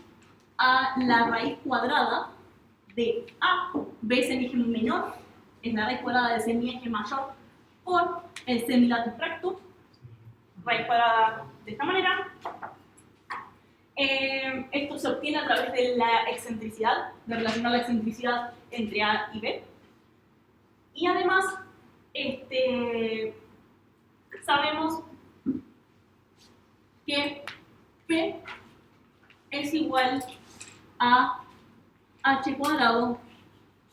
a la raíz cuadrada de A. B es el eje menor, es la raíz cuadrada del semieje mayor por el semilatus rectus, raíz cuadrada de esta manera. Esto se obtiene a través de la excentricidad, de relacionar la excentricidad entre A y B. Y además, sabemos que P es igual a h cuadrado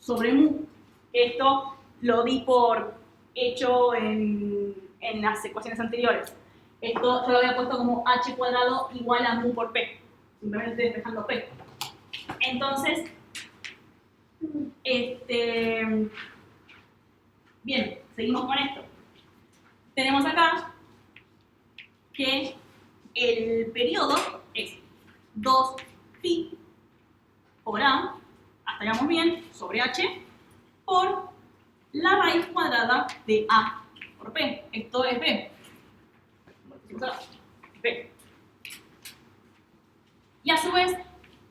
sobre mu. Esto lo di por hecho en las ecuaciones anteriores. Esto yo lo había puesto como h cuadrado igual a mu por p, simplemente despejando p. Entonces, bien, seguimos con esto. Tenemos acá que el periodo es 2 pi por a, hasta llegamos bien, sobre h, por la raíz cuadrada de a por p. Esto es b. B. Y a su vez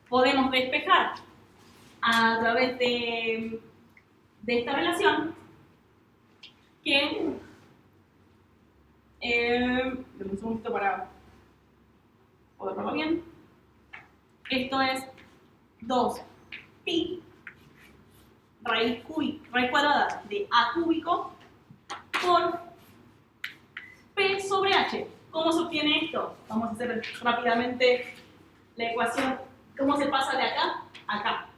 podemos despejar a través de esta relación que denme un segundito para poder verlo bien. Esto es 2 pi raíz cuadrada de a cúbico por p sobre h. ¿Cómo se obtiene esto? Vamos a hacer rápidamente la ecuación. ¿Cómo se pasa de acá a acá?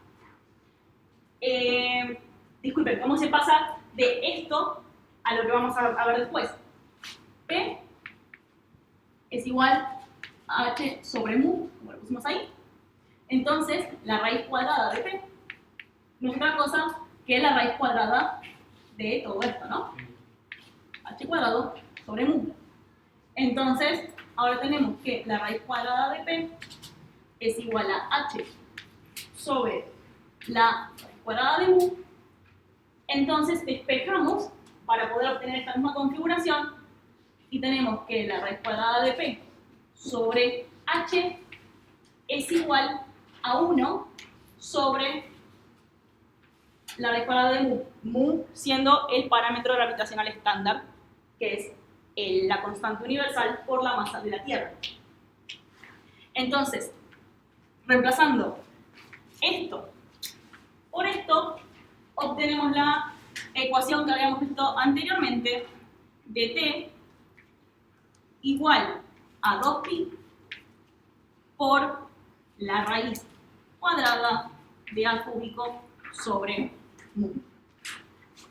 Disculpen, ¿cómo se pasa de esto a lo que vamos a ver después? P es igual a h sobre mu, como lo pusimos ahí. Entonces, la raíz cuadrada de p no es otra cosa que la raíz cuadrada de todo esto, ¿no? H cuadrado sobre mu. Entonces, ahora tenemos que la raíz cuadrada de p es igual a h sobre la raíz cuadrada de mu. Entonces, despejamos para poder obtener esta misma configuración y tenemos que la raíz cuadrada de p sobre h es igual a 1 sobre la raíz cuadrada de mu, mu siendo el parámetro gravitacional estándar, que es la constante universal por la masa de la Tierra. Entonces, reemplazando esto por esto, obtenemos la ecuación que habíamos visto anteriormente de t igual a 2pi por la raíz cuadrada de a cúbico sobre mu.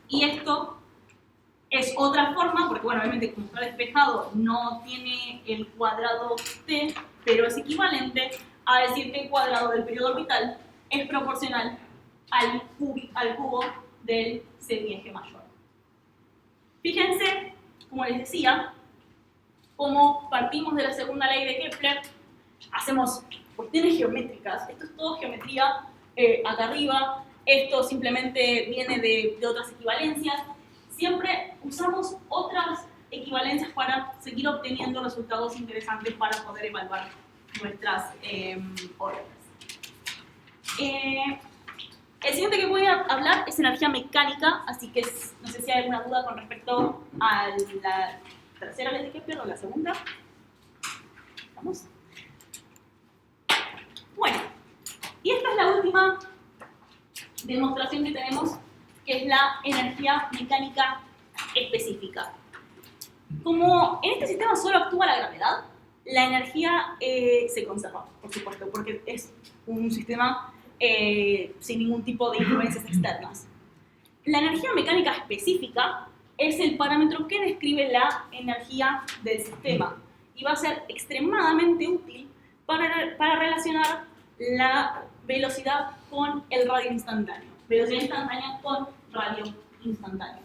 Y esto Es otra forma, porque bueno, obviamente como está despejado no tiene el cuadrado t, pero es equivalente a decir que el cuadrado del periodo orbital es proporcional al cubo del semieje mayor. Fíjense, como les decía, como partimos de la segunda ley de Kepler, hacemos cuestiones geométricas. Esto es todo geometría acá arriba, esto simplemente viene de otras equivalencias. Siempre usamos otras equivalencias para seguir obteniendo resultados interesantes para poder evaluar nuestras órdenes. El siguiente que voy a hablar es energía mecánica, así que no sé si hay alguna duda con respecto a la tercera ley de Kepler o la segunda. ¿Vamos? Bueno, y esta es la última demostración que tenemos, que es la energía mecánica específica. Como en este sistema solo actúa la gravedad, la energía se conserva, por supuesto, porque es un sistema sin ningún tipo de influencias externas. La energía mecánica específica es el parámetro que describe la energía del sistema y va a ser extremadamente útil para relacionar la velocidad con el radio instantáneo. Velocidad instantánea con radio instantáneo.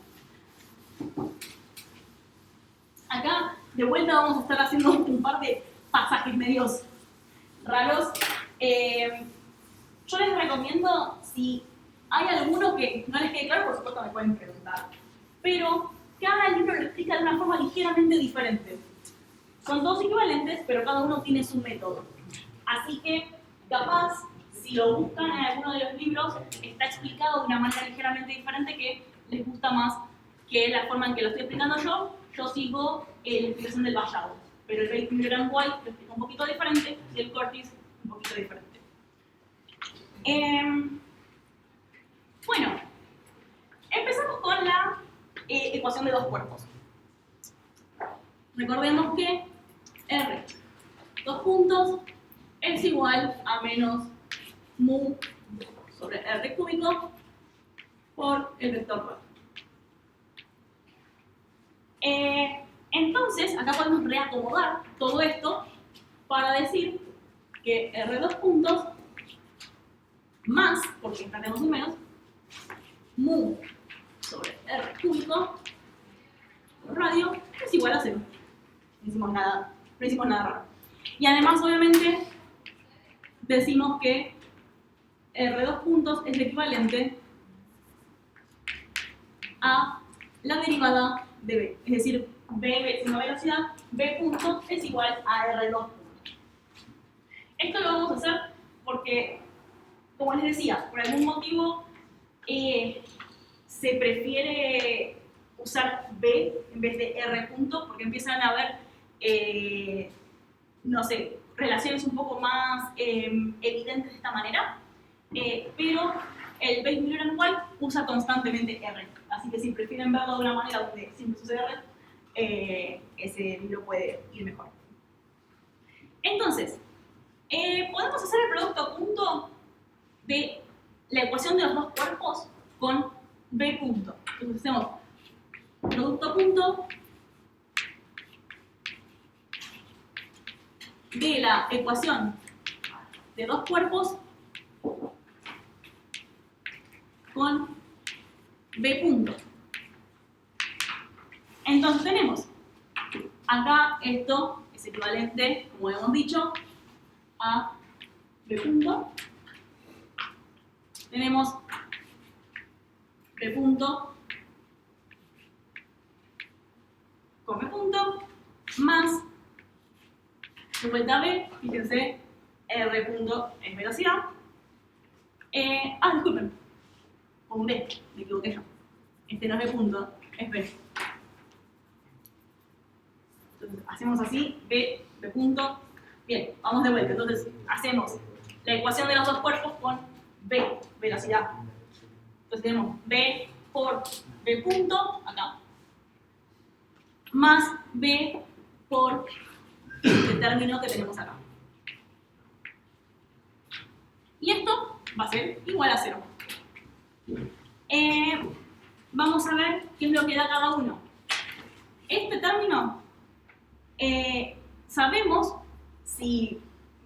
Acá, de vuelta, vamos a estar haciendo un par de pasajes medios raros. Yo les recomiendo, si hay alguno que no les quede claro, por supuesto me pueden preguntar, pero cada libro lo explica de una forma ligeramente diferente. Son dos equivalentes, pero cada uno tiene su método. Así que, capaz, si lo buscan en alguno de los libros, está explicado de una manera ligeramente diferente que les gusta más que la forma en que lo estoy explicando yo. Yo sigo la explicación del Vallado, pero el Bates-Millerand-White lo explica un poquito diferente y el Curtis un poquito diferente. Bueno, empezamos con la ecuación de dos cuerpos. Recordemos que R, dos puntos, es igual a menos mu sobre R cúbico por el vector ρ. Entonces, acá podemos reacomodar todo esto para decir que R dos puntos más, porque acá tenemos un menos, mu sobre R cúbico por radio es igual a 0. No hicimos nada raro. Y además, obviamente, decimos que R dos puntos es equivalente a la derivada de B. Es decir, B es una velocidad, B punto es igual a R2 puntos. Esto lo vamos a hacer porque, como les decía, por algún motivo se prefiere usar B en vez de R punto, porque empiezan a haber, no sé, relaciones un poco más evidentes de esta manera, pero el Bates-Millerand-White usa constantemente R. Así que si prefieren verlo de una manera donde siempre sucede R, ese libro puede ir mejor. Entonces, podemos hacer el producto punto de la ecuación de los dos cuerpos con B punto. Entonces hacemos producto punto de la ecuación de dos cuerpos con B punto. Entonces tenemos acá esto es equivalente, como hemos dicho, a B punto. Tenemos B punto con B punto más de vuelta a B, fíjense, R punto es velocidad. Disculpen, con B, me equivoqué yo. Este no es B punto, es B. Entonces hacemos así, B punto. Bien, vamos de vuelta. Entonces hacemos la ecuación de los dos cuerpos con B, velocidad. Entonces tenemos B por B punto, acá, más B por el término que tenemos acá. Y esto va a ser igual a 0. Vamos a ver qué es lo que da cada uno. este término, sabemos, si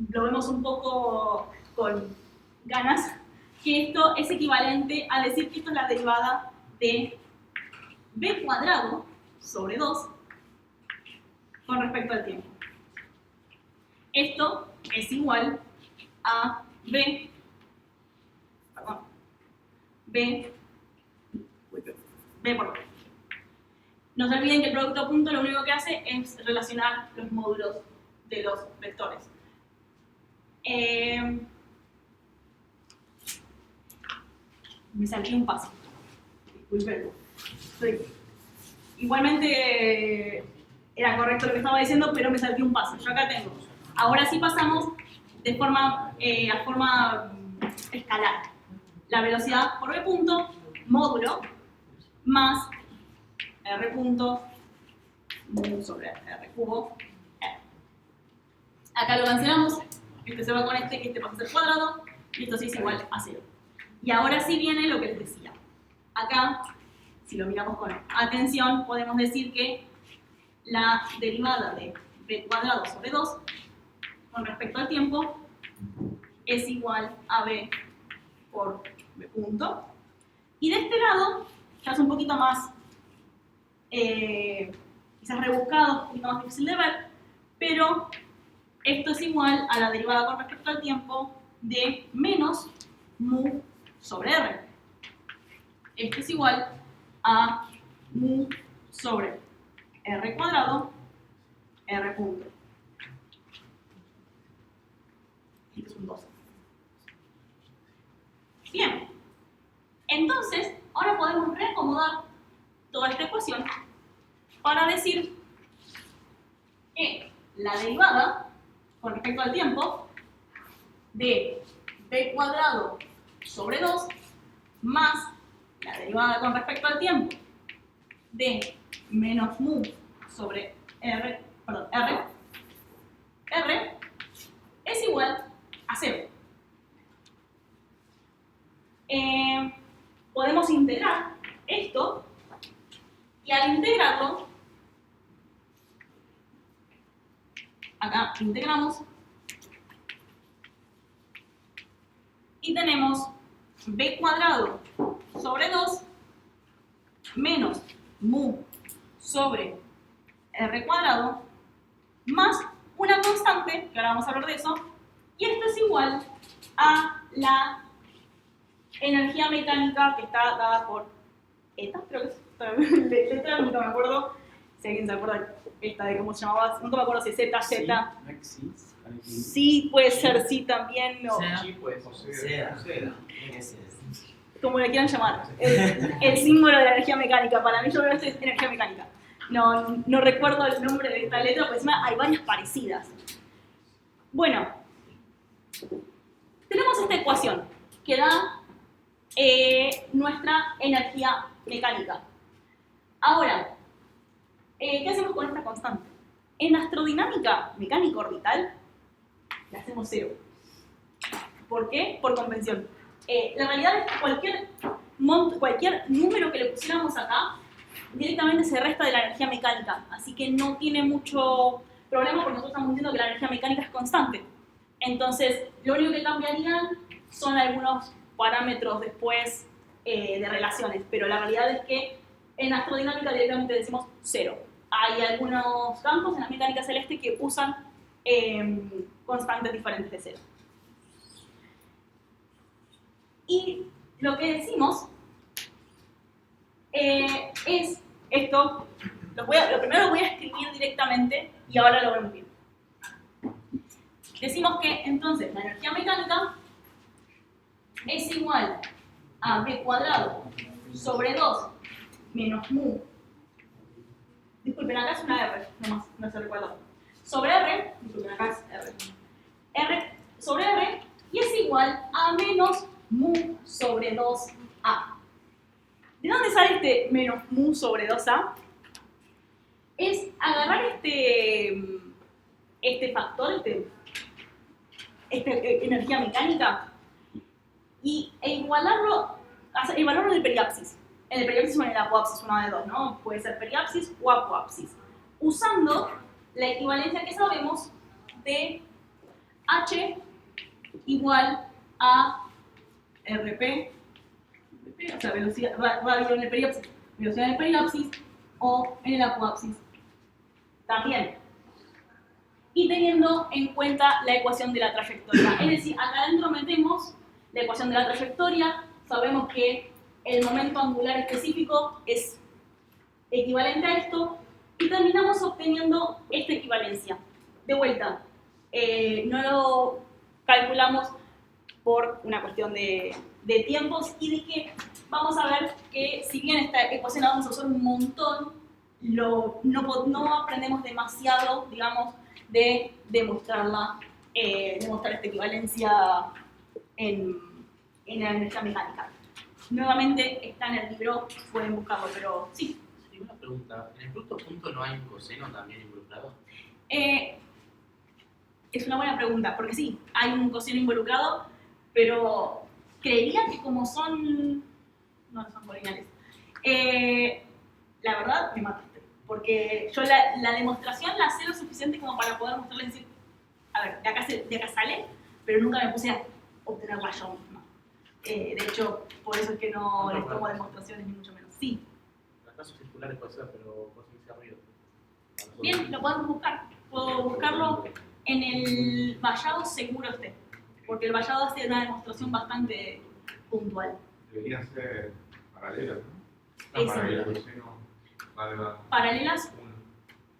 lo vemos un poco con ganas, que esto es equivalente a decir que esto es la derivada de b cuadrado sobre 2 con respecto al tiempo. Esto es igual a b por b. No se olviden que el producto punto lo único que hace es relacionar los módulos de los vectores. Me salté un paso. Disculpen. Igualmente era correcto lo que estaba diciendo, pero me salté un paso. Yo acá tengo. Ahora sí pasamos de forma, a forma escalar. La velocidad por v punto, módulo, más r punto, mu sobre r cubo, r. Acá lo cancelamos. Este se va con este, este pasa a ser cuadrado, y esto sí es igual a 0. Y ahora sí viene lo que les decía. Acá, si lo miramos con atención, podemos decir que la derivada de b cuadrado sobre 2 con respecto al tiempo es igual a b por b punto. Y de este lado, ya es un poquito más, quizás rebuscado, un poquito más difícil de ver, pero esto es igual a la derivada con respecto al tiempo de menos mu sobre r. Esto es igual a mu sobre r cuadrado, r punto. Esto es un 12. Bien. Entonces, ahora podemos reacomodar toda esta ecuación para decir que la derivada con respecto al tiempo de b cuadrado sobre 2 más la derivada con respecto al tiempo de menos mu sobre r, perdón, r es igual a 0. Podemos integrar esto y al integrarlo, acá integramos y tenemos b cuadrado sobre 2 menos mu sobre r cuadrado más una constante, que ahora vamos a hablar de eso, y esto es igual a la energía mecánica que está dada por ETA, creo que es, letra, nunca me acuerdo, si alguien se acuerda esta de cómo se llamaba, nunca me acuerdo si Z, Z. Sí, puede ser, sí también, no. Sí, pues. Seda. Como le quieran llamar, el símbolo de la energía mecánica. Para mí yo veo esto es energía mecánica. No recuerdo el nombre de esta letra, porque encima hay varias parecidas. Bueno, tenemos esta ecuación que da nuestra energía mecánica. Ahora, ¿qué hacemos con esta constante? En astrodinámica mecánica orbital, le hacemos 0. ¿Por qué? Por convención. La realidad es que cualquier número que le pusiéramos acá directamente se resta de la energía mecánica, así que no tiene mucho problema porque nosotros estamos diciendo que la energía mecánica es constante. Entonces, lo único que cambiarían son algunos parámetros después de relaciones, pero la realidad es que en astrodinámica directamente decimos 0. Hay algunos campos en la mecánica celeste que usan constantes diferentes de 0. Y lo que decimos es esto, lo primero lo voy a escribir directamente y ahora lo vemos bien. Decimos que entonces la energía mecánica es igual a b cuadrado sobre 2 menos mu. Disculpen, acá es una r, nomás, no se recuerda. Sobre r, disculpen, acá es r. R sobre r y es igual a menos mu sobre 2a. ¿De dónde sale este menos mu sobre 2a? Es agarrar este factor, energía mecánica, y evaluarlo de periapsis. en el periapsis o en el apoapsis, una de dos, ¿no? Puede ser periapsis o apoapsis. Usando la equivalencia que sabemos de H igual a RP, o sea, velocidad, radio en el periapsis, velocidad en el periapsis o en el apoapsis también. Y teniendo en cuenta la ecuación de la trayectoria. Es decir, acá adentro metemos la ecuación de la trayectoria, sabemos que el momento angular específico es equivalente a esto, y terminamos obteniendo esta equivalencia. De vuelta, no lo calculamos por una cuestión de tiempos y de que vamos a ver que si bien esta ecuación la vamos a usar un montón, no aprendemos demasiado, digamos, de demostrar esta equivalencia en la energía mecánica. Nuevamente está en el libro, pueden buscarlo, pero sí. Y una pregunta, ¿en el producto punto no hay un coseno también involucrado? Es una buena pregunta, porque sí, hay un coseno involucrado, pero creería que como son... no son polinomiales. La verdad, me mataste, porque yo la demostración la sé lo suficiente como para poder mostrarle y decir, a ver, de acá sale, pero nunca me puse a obtenerla yo misma. De hecho, por eso es que no les tomo demostraciones ni mucho menos. Sí. Las casos circulares puede ser, pero puede ser que sea ruido. Bien, lo podemos buscar. Puedo buscarlo en el vallado seguro esté, porque el vallado hace una demostración bastante puntual. Deberían ser paralelas, ¿no? Exacto. Paralelas, coseno, vale la Paralelas, 1.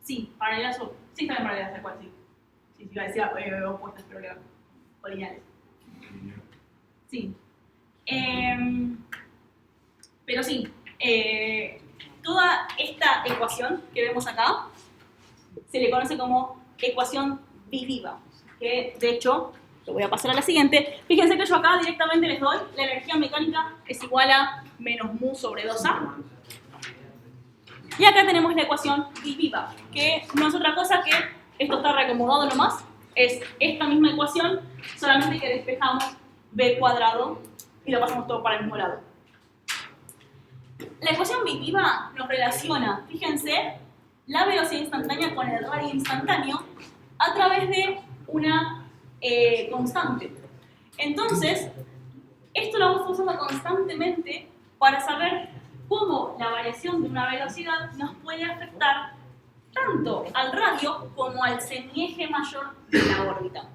sí, paralelas o... sí, están en paralelas, tal cual, sí. Sí, iba a decir opuestas, pero eran polineales. Sí. Pero sí, toda esta ecuación que vemos acá se le conoce como ecuación biviva, que de hecho, lo voy a pasar a la siguiente. Fíjense que yo acá directamente les doy la energía mecánica es igual a menos mu sobre 2a. Y acá tenemos la ecuación biviva, que no es otra cosa que, esto está reacomodado nomás, es esta misma ecuación, solamente que despejamos b cuadrado y lo pasamos todo para el mismo lado. La ecuación biviva nos relaciona, fíjense, la velocidad instantánea con el radio instantáneo a través de una constante. Entonces, esto lo vamos usando constantemente para saber cómo la variación de una velocidad nos puede afectar tanto al radio como al semieje mayor de la órbita.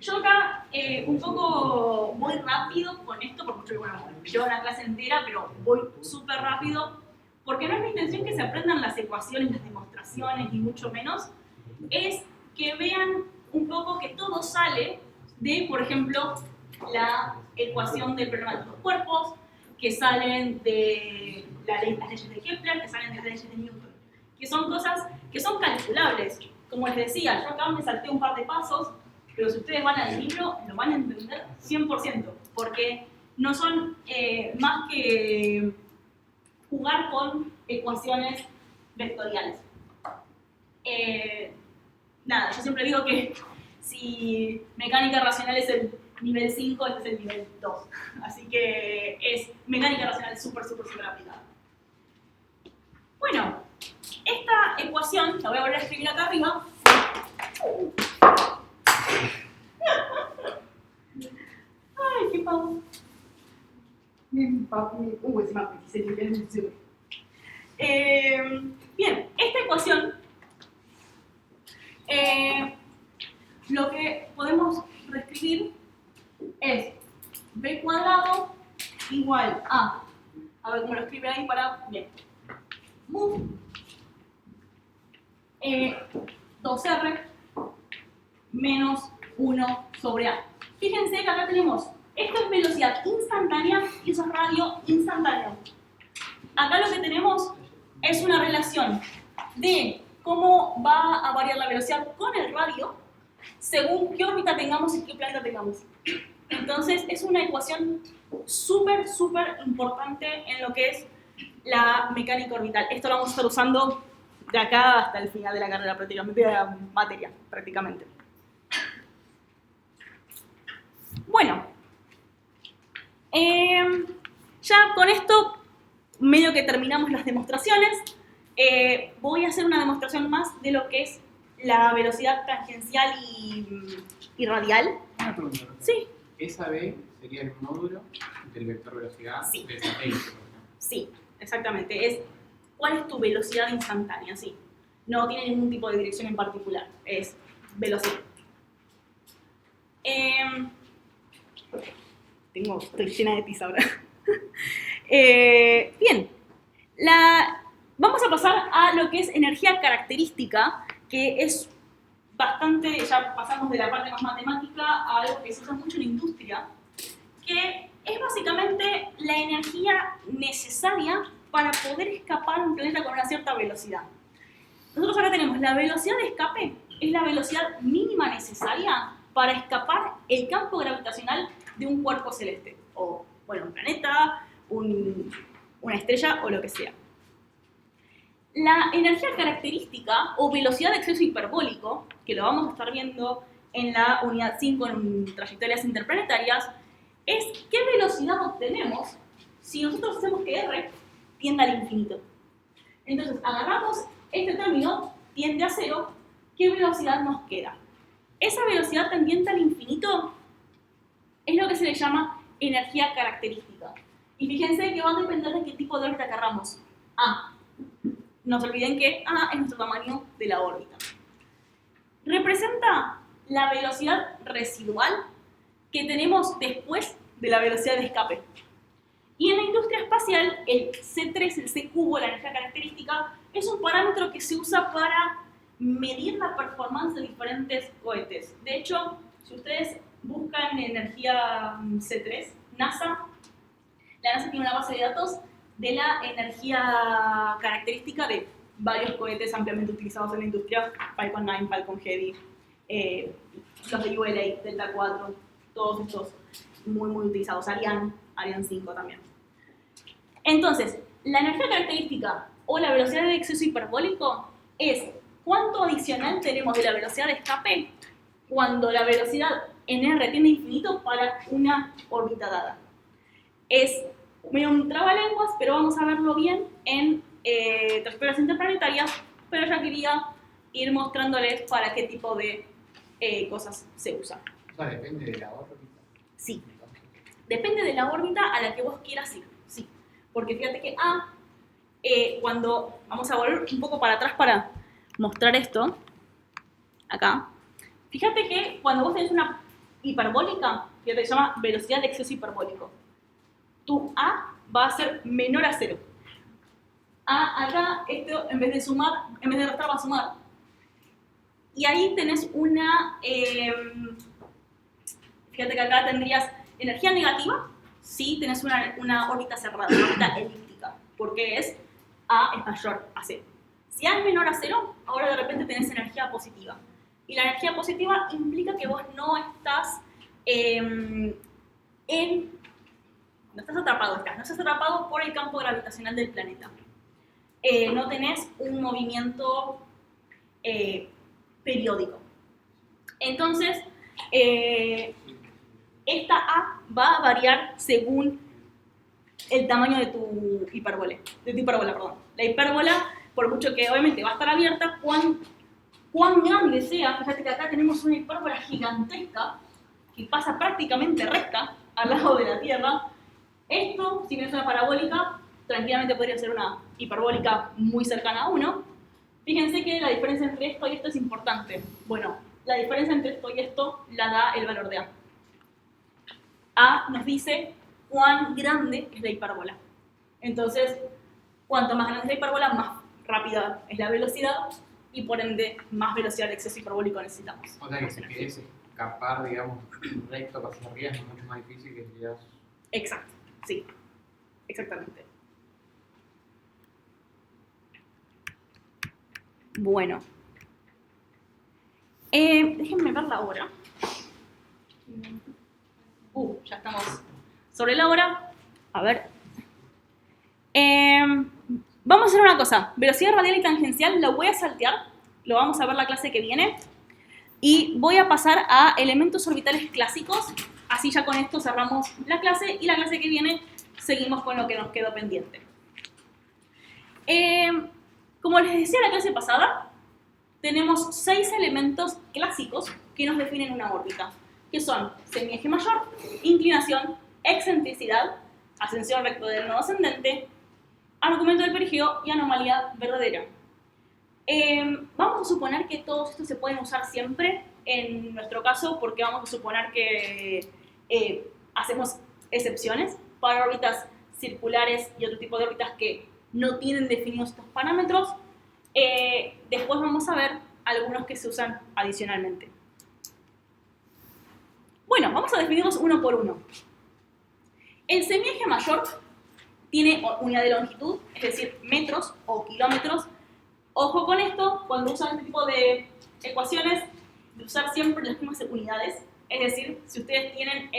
Yo acá un poco voy rápido con esto, porque bueno, llevo una clase entera, pero voy súper rápido, porque no es mi intención que se aprendan las ecuaciones, las demostraciones, ni mucho menos, es que vean un poco que todo sale de, por ejemplo, la ecuación del problema de los cuerpos, que salen de las leyes de Kepler, que salen de las leyes de Newton, que son cosas que son calculables. Como les decía, yo acá me salté un par de pasos, pero si ustedes van al libro, lo van a entender 100%, porque no son más que jugar con ecuaciones vectoriales. Nada, yo siempre digo que si mecánica racional es el nivel 5, este es el nivel 2. Así que es mecánica racional súper aplicada. Bueno, esta ecuación, la voy a volver a escribir acá arriba. Ay, qué pavo. Bien, esta ecuación, lo que podemos reescribir es b cuadrado igual a ver cómo lo escribe ahí para, bien, mu 2r menos 1 sobre a. Fíjense que acá tenemos, esto es velocidad instantánea y eso es radio instantáneo. Acá lo que tenemos es una relación de cómo va a variar la velocidad con el radio según qué órbita tengamos y qué planeta tengamos. Entonces es una ecuación súper importante en lo que es la mecánica orbital. Esto lo vamos a estar usando de acá hasta el final de la carrera prácticamente, de la materia prácticamente. Bueno, Ya con esto, medio que terminamos las demostraciones. Voy a hacer una demostración más de lo que es la velocidad tangencial y radial. Una pregunta. Sí, Esa B sería el módulo del vector velocidad Sí. del satélite, por ejemplo. sí, exactamente. ¿Cuál es tu velocidad instantánea? Sí. No tiene ningún tipo de dirección en particular. Es velocidad. Estoy llena de tiza ahora. Bien. Vamos a pasar a lo que es energía característica, que es bastante, ya pasamos de la parte más matemática a algo que se usa mucho en la industria, que es básicamente la energía necesaria para poder escapar un planeta con una cierta velocidad. Nosotros ahora tenemos la velocidad de escape, es la velocidad mínima necesaria para escapar el campo gravitacional de un cuerpo celeste, o bueno, un planeta, una estrella o lo que sea. La energía característica o velocidad de exceso hiperbólico, que lo vamos a estar viendo en la unidad 5 en trayectorias interplanetarias, es qué velocidad obtenemos si nosotros hacemos que R tienda al infinito. Entonces, agarramos este término, tiende a 0, ¿qué velocidad nos queda? Esa velocidad tendiente al infinito es lo que se le llama energía característica. Y fíjense que va a depender de qué tipo de órbita querramos. No se olviden que A es nuestro tamaño de la órbita. Representa la velocidad residual que tenemos después de la velocidad de escape. Y en la industria espacial, el C3, el C cubo, la energía característica, es un parámetro que se usa para medir la performance de diferentes cohetes. De hecho, si ustedes buscan energía C3, la NASA tiene una base de datos de la energía característica de varios cohetes ampliamente utilizados en la industria, Falcon 9, Falcon Heavy, los de ULA, Delta 4, todos estos muy utilizados, Ariane 5 también. Entonces, la energía característica o la velocidad de exceso hiperbólico es cuánto adicional tenemos de la velocidad de escape cuando la velocidad en R tiende a infinito para una órbita dada. Es medio un trabalenguas, pero vamos a verlo bien en trayectorias interplanetarias, pero ya quería ir mostrándoles para qué tipo de cosas se usa. O sea, depende de la órbita. Sí, depende de la órbita a la que vos quieras ir, sí. Porque fíjate que cuando, vamos a volver un poco para atrás para mostrar esto, acá, fíjate que cuando vos tenés una hiperbólica, fíjate que se llama velocidad de exceso hiperbólico, tu A va a ser menor a 0. Acá, esto en vez de restar va a sumar. Y ahí tenés fíjate que acá tendrías energía negativa si tenés una órbita cerrada, una órbita elíptica, porque A es mayor a 0. Si A es menor a 0, ahora de repente tenés energía positiva. Y la energía positiva implica que vos no estás no estás atrapado por el campo gravitacional del planeta. No tenés un movimiento periódico. Entonces, esta A va a variar según el tamaño de tu hipérbola. La hipérbola, por mucho que obviamente va a estar abierta, cuán grande sea, fíjate que acá tenemos una hipérbola gigantesca que pasa prácticamente recta al lado de la Tierra. Esto, si bien es una parabólica, tranquilamente podría ser una hiperbólica muy cercana a 1. Fíjense que la diferencia entre esto y esto es importante. Bueno, la diferencia entre esto y esto la da el valor de A. A nos dice cuán grande es la hipérbola. Entonces, cuanto más grande es la hipérbola, más rápida es la velocidad y por ende más velocidad de exceso hiperbólico necesitamos. O sea que si querés escapar, digamos, recto hacia arriba es mucho más difícil que si quieras. Exacto, sí, exactamente. Bueno, déjenme ver la hora. Ya estamos sobre la hora. A ver. Vamos a hacer una cosa. Velocidad radial y tangencial lo voy a saltear. Lo vamos a ver la clase que viene. Y voy a pasar a elementos orbitales clásicos. Así ya con esto cerramos la clase. Y la clase que viene seguimos con lo que nos quedó pendiente. Como les decía en la clase pasada, tenemos 6 elementos clásicos que nos definen una órbita, que son semieje mayor, inclinación, excentricidad, ascensión recto del nodo ascendente, argumento del perigeo y anomalía verdadera. Vamos a suponer que todos estos se pueden usar siempre en nuestro caso, porque vamos a suponer que hacemos excepciones para órbitas circulares y otro tipo de órbitas que no tienen definidos estos parámetros. Después vamos a ver algunos que se usan adicionalmente. Bueno, vamos a definirlos uno por uno. El semieje mayor tiene unidad de longitud, es decir, metros o kilómetros. Ojo con esto, cuando usan este tipo de ecuaciones, de usar siempre las mismas unidades. Es decir, si ustedes tienen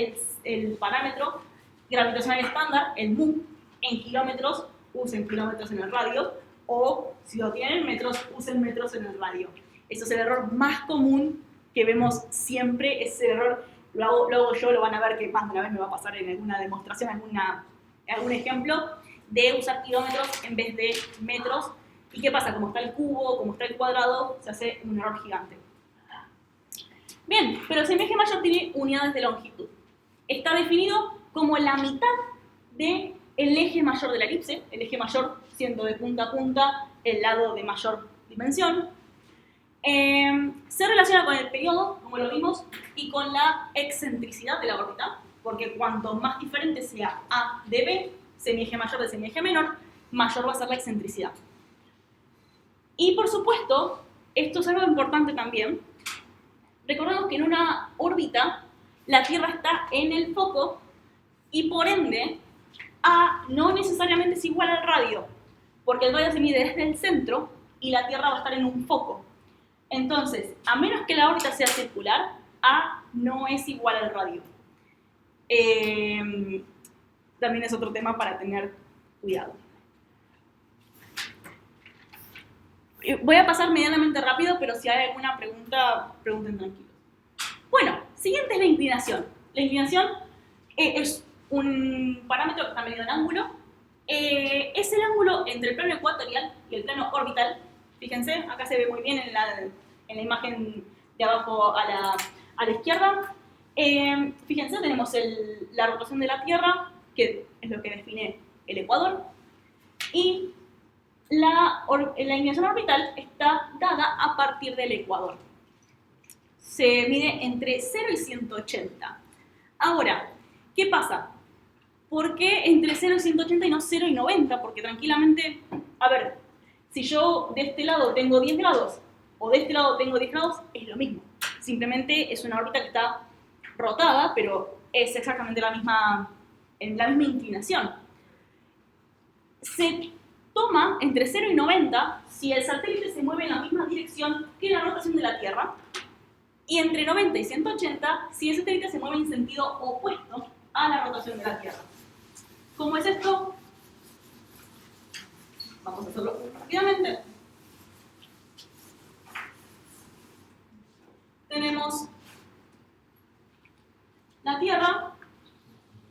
el parámetro gravitacional estándar, el mu, en kilómetros, usen kilómetros en el radio, o si lo tienen en metros, usen metros en el radio. Eso es el error más común que vemos siempre, es el error, lo hago yo, lo van a ver que más de una vez me va a pasar en alguna demostración, algún ejemplo, de usar kilómetros en vez de metros. ¿Y qué pasa? Como está el cubo, como está el cuadrado, se hace un error gigante. Bien, pero el semieje mayor tiene unidades de longitud. Está definido como la mitad del eje mayor de la elipse, el eje mayor siendo de punta a punta el lado de mayor dimensión. Se relaciona con el periodo, como lo vimos, y con la excentricidad de la órbita, porque cuanto más diferente sea A de B, semieje mayor de semieje menor, mayor va a ser la excentricidad. Y por supuesto, esto es algo importante también. Recordemos que en una órbita la Tierra está en el foco y por ende A no necesariamente es igual al radio, porque el radio se mide desde el centro y la Tierra va a estar en un foco. Entonces, a menos que la órbita sea circular, A no es igual al radio. También es otro tema para tener cuidado. Voy a pasar medianamente rápido, pero si hay alguna pregunta, pregunten tranquilos. Bueno, siguiente es la inclinación. La inclinación es un parámetro que está medido en ángulo. Es el ángulo entre el plano ecuatorial y el plano orbital. Fíjense, acá se ve muy bien en la imagen de abajo a la izquierda. Fíjense, tenemos la rotación de la Tierra, que es lo que define el ecuador. Y la inclinación orbital está dada a partir del ecuador. Se mide entre 0 y 180. Ahora, ¿qué pasa? ¿Por qué entre 0 y 180 y no 0 y 90? Porque tranquilamente, a ver, si yo de este lado tengo 10 grados o de este lado tengo 10 grados, es lo mismo. Simplemente es una órbita que está rotada, pero es exactamente la misma inclinación. Se toma entre 0 y 90 si el satélite se mueve en la misma dirección que la rotación de la Tierra, y entre 90 y 180 si el satélite se mueve en sentido opuesto a la rotación de la Tierra. ¿Cómo es esto? Vamos a hacerlo rápidamente. Tenemos la Tierra.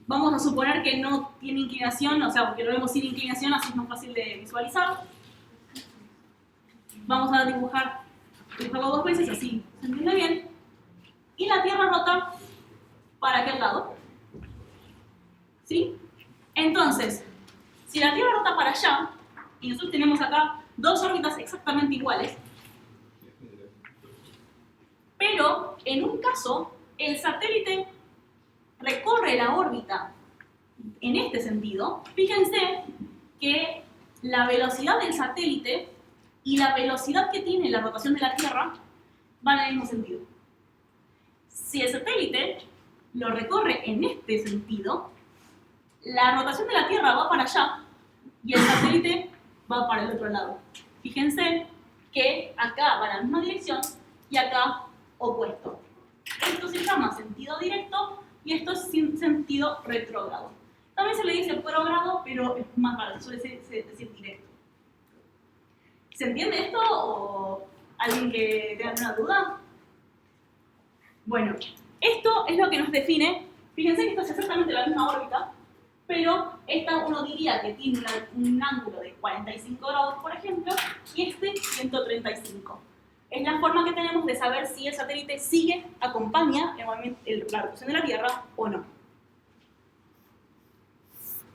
Vamos a suponer que no tiene inclinación, o sea, porque lo vemos sin inclinación, así es más fácil de visualizar. Vamos a dibujarlo 2 veces, así se entiende bien. Y la Tierra rota para aquel lado. ¿Sí? Entonces, si la Tierra rota para allá, y nosotros tenemos acá 2 órbitas exactamente iguales, pero en un caso, el satélite recorre la órbita en este sentido. Fíjense que la velocidad del satélite y la velocidad que tiene la rotación de la Tierra van en el mismo sentido. Si el satélite lo recorre en este sentido, la rotación de la Tierra va para allá y el satélite va para el otro lado. Fíjense que acá va en la misma dirección y acá opuesto. Esto se llama sentido directo y esto es sentido retrógrado. También se le dice prógrado, pero es más raro, se suele decir directo. ¿Se entiende esto o alguien que tenga alguna duda? Bueno, esto es lo que nos define. Fíjense que esto es exactamente la misma órbita, pero esta uno diría que tiene un ángulo de 45 grados, por ejemplo, y este 135. Es la forma que tenemos de saber si el satélite acompaña la rotación de la Tierra o no.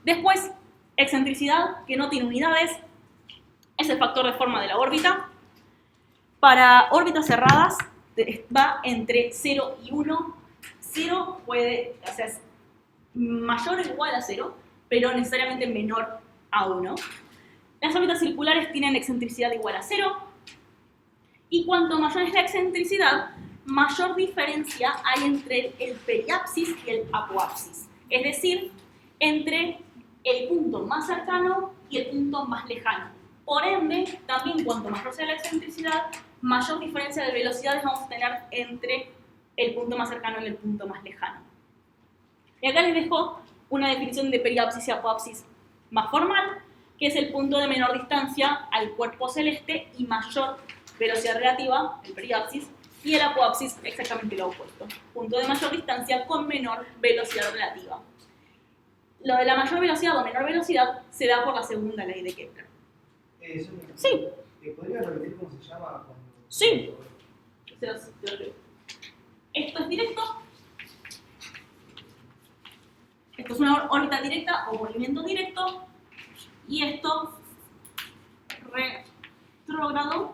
Después, excentricidad, que no tiene unidades, es el factor de forma de la órbita. Para órbitas cerradas va entre 0 y 1. 0 puede, o sea, es mayor o igual a 0, pero necesariamente menor a 1. Las órbitas circulares tienen excentricidad igual a 0. Y cuanto mayor es la excentricidad, mayor diferencia hay entre el periapsis y el apoapsis. Es decir, entre el punto más cercano y el punto más lejano. Por ende, también cuanto mayor sea la excentricidad, mayor diferencia de velocidades vamos a tener entre el punto más cercano y el punto más lejano. Y acá les dejo una definición de periapsis y apoapsis más formal, que es el punto de menor distancia al cuerpo celeste y mayor velocidad relativa, el periapsis, y el apoapsis exactamente lo opuesto, punto de mayor distancia con menor velocidad relativa. Lo de la mayor velocidad o menor velocidad se da por la segunda ley de Kepler. Sí. ¿Podría repetir cómo se llama? Sí. Esto es directo. Esto es una órbita directa o movimiento directo. Y esto, retrógrado.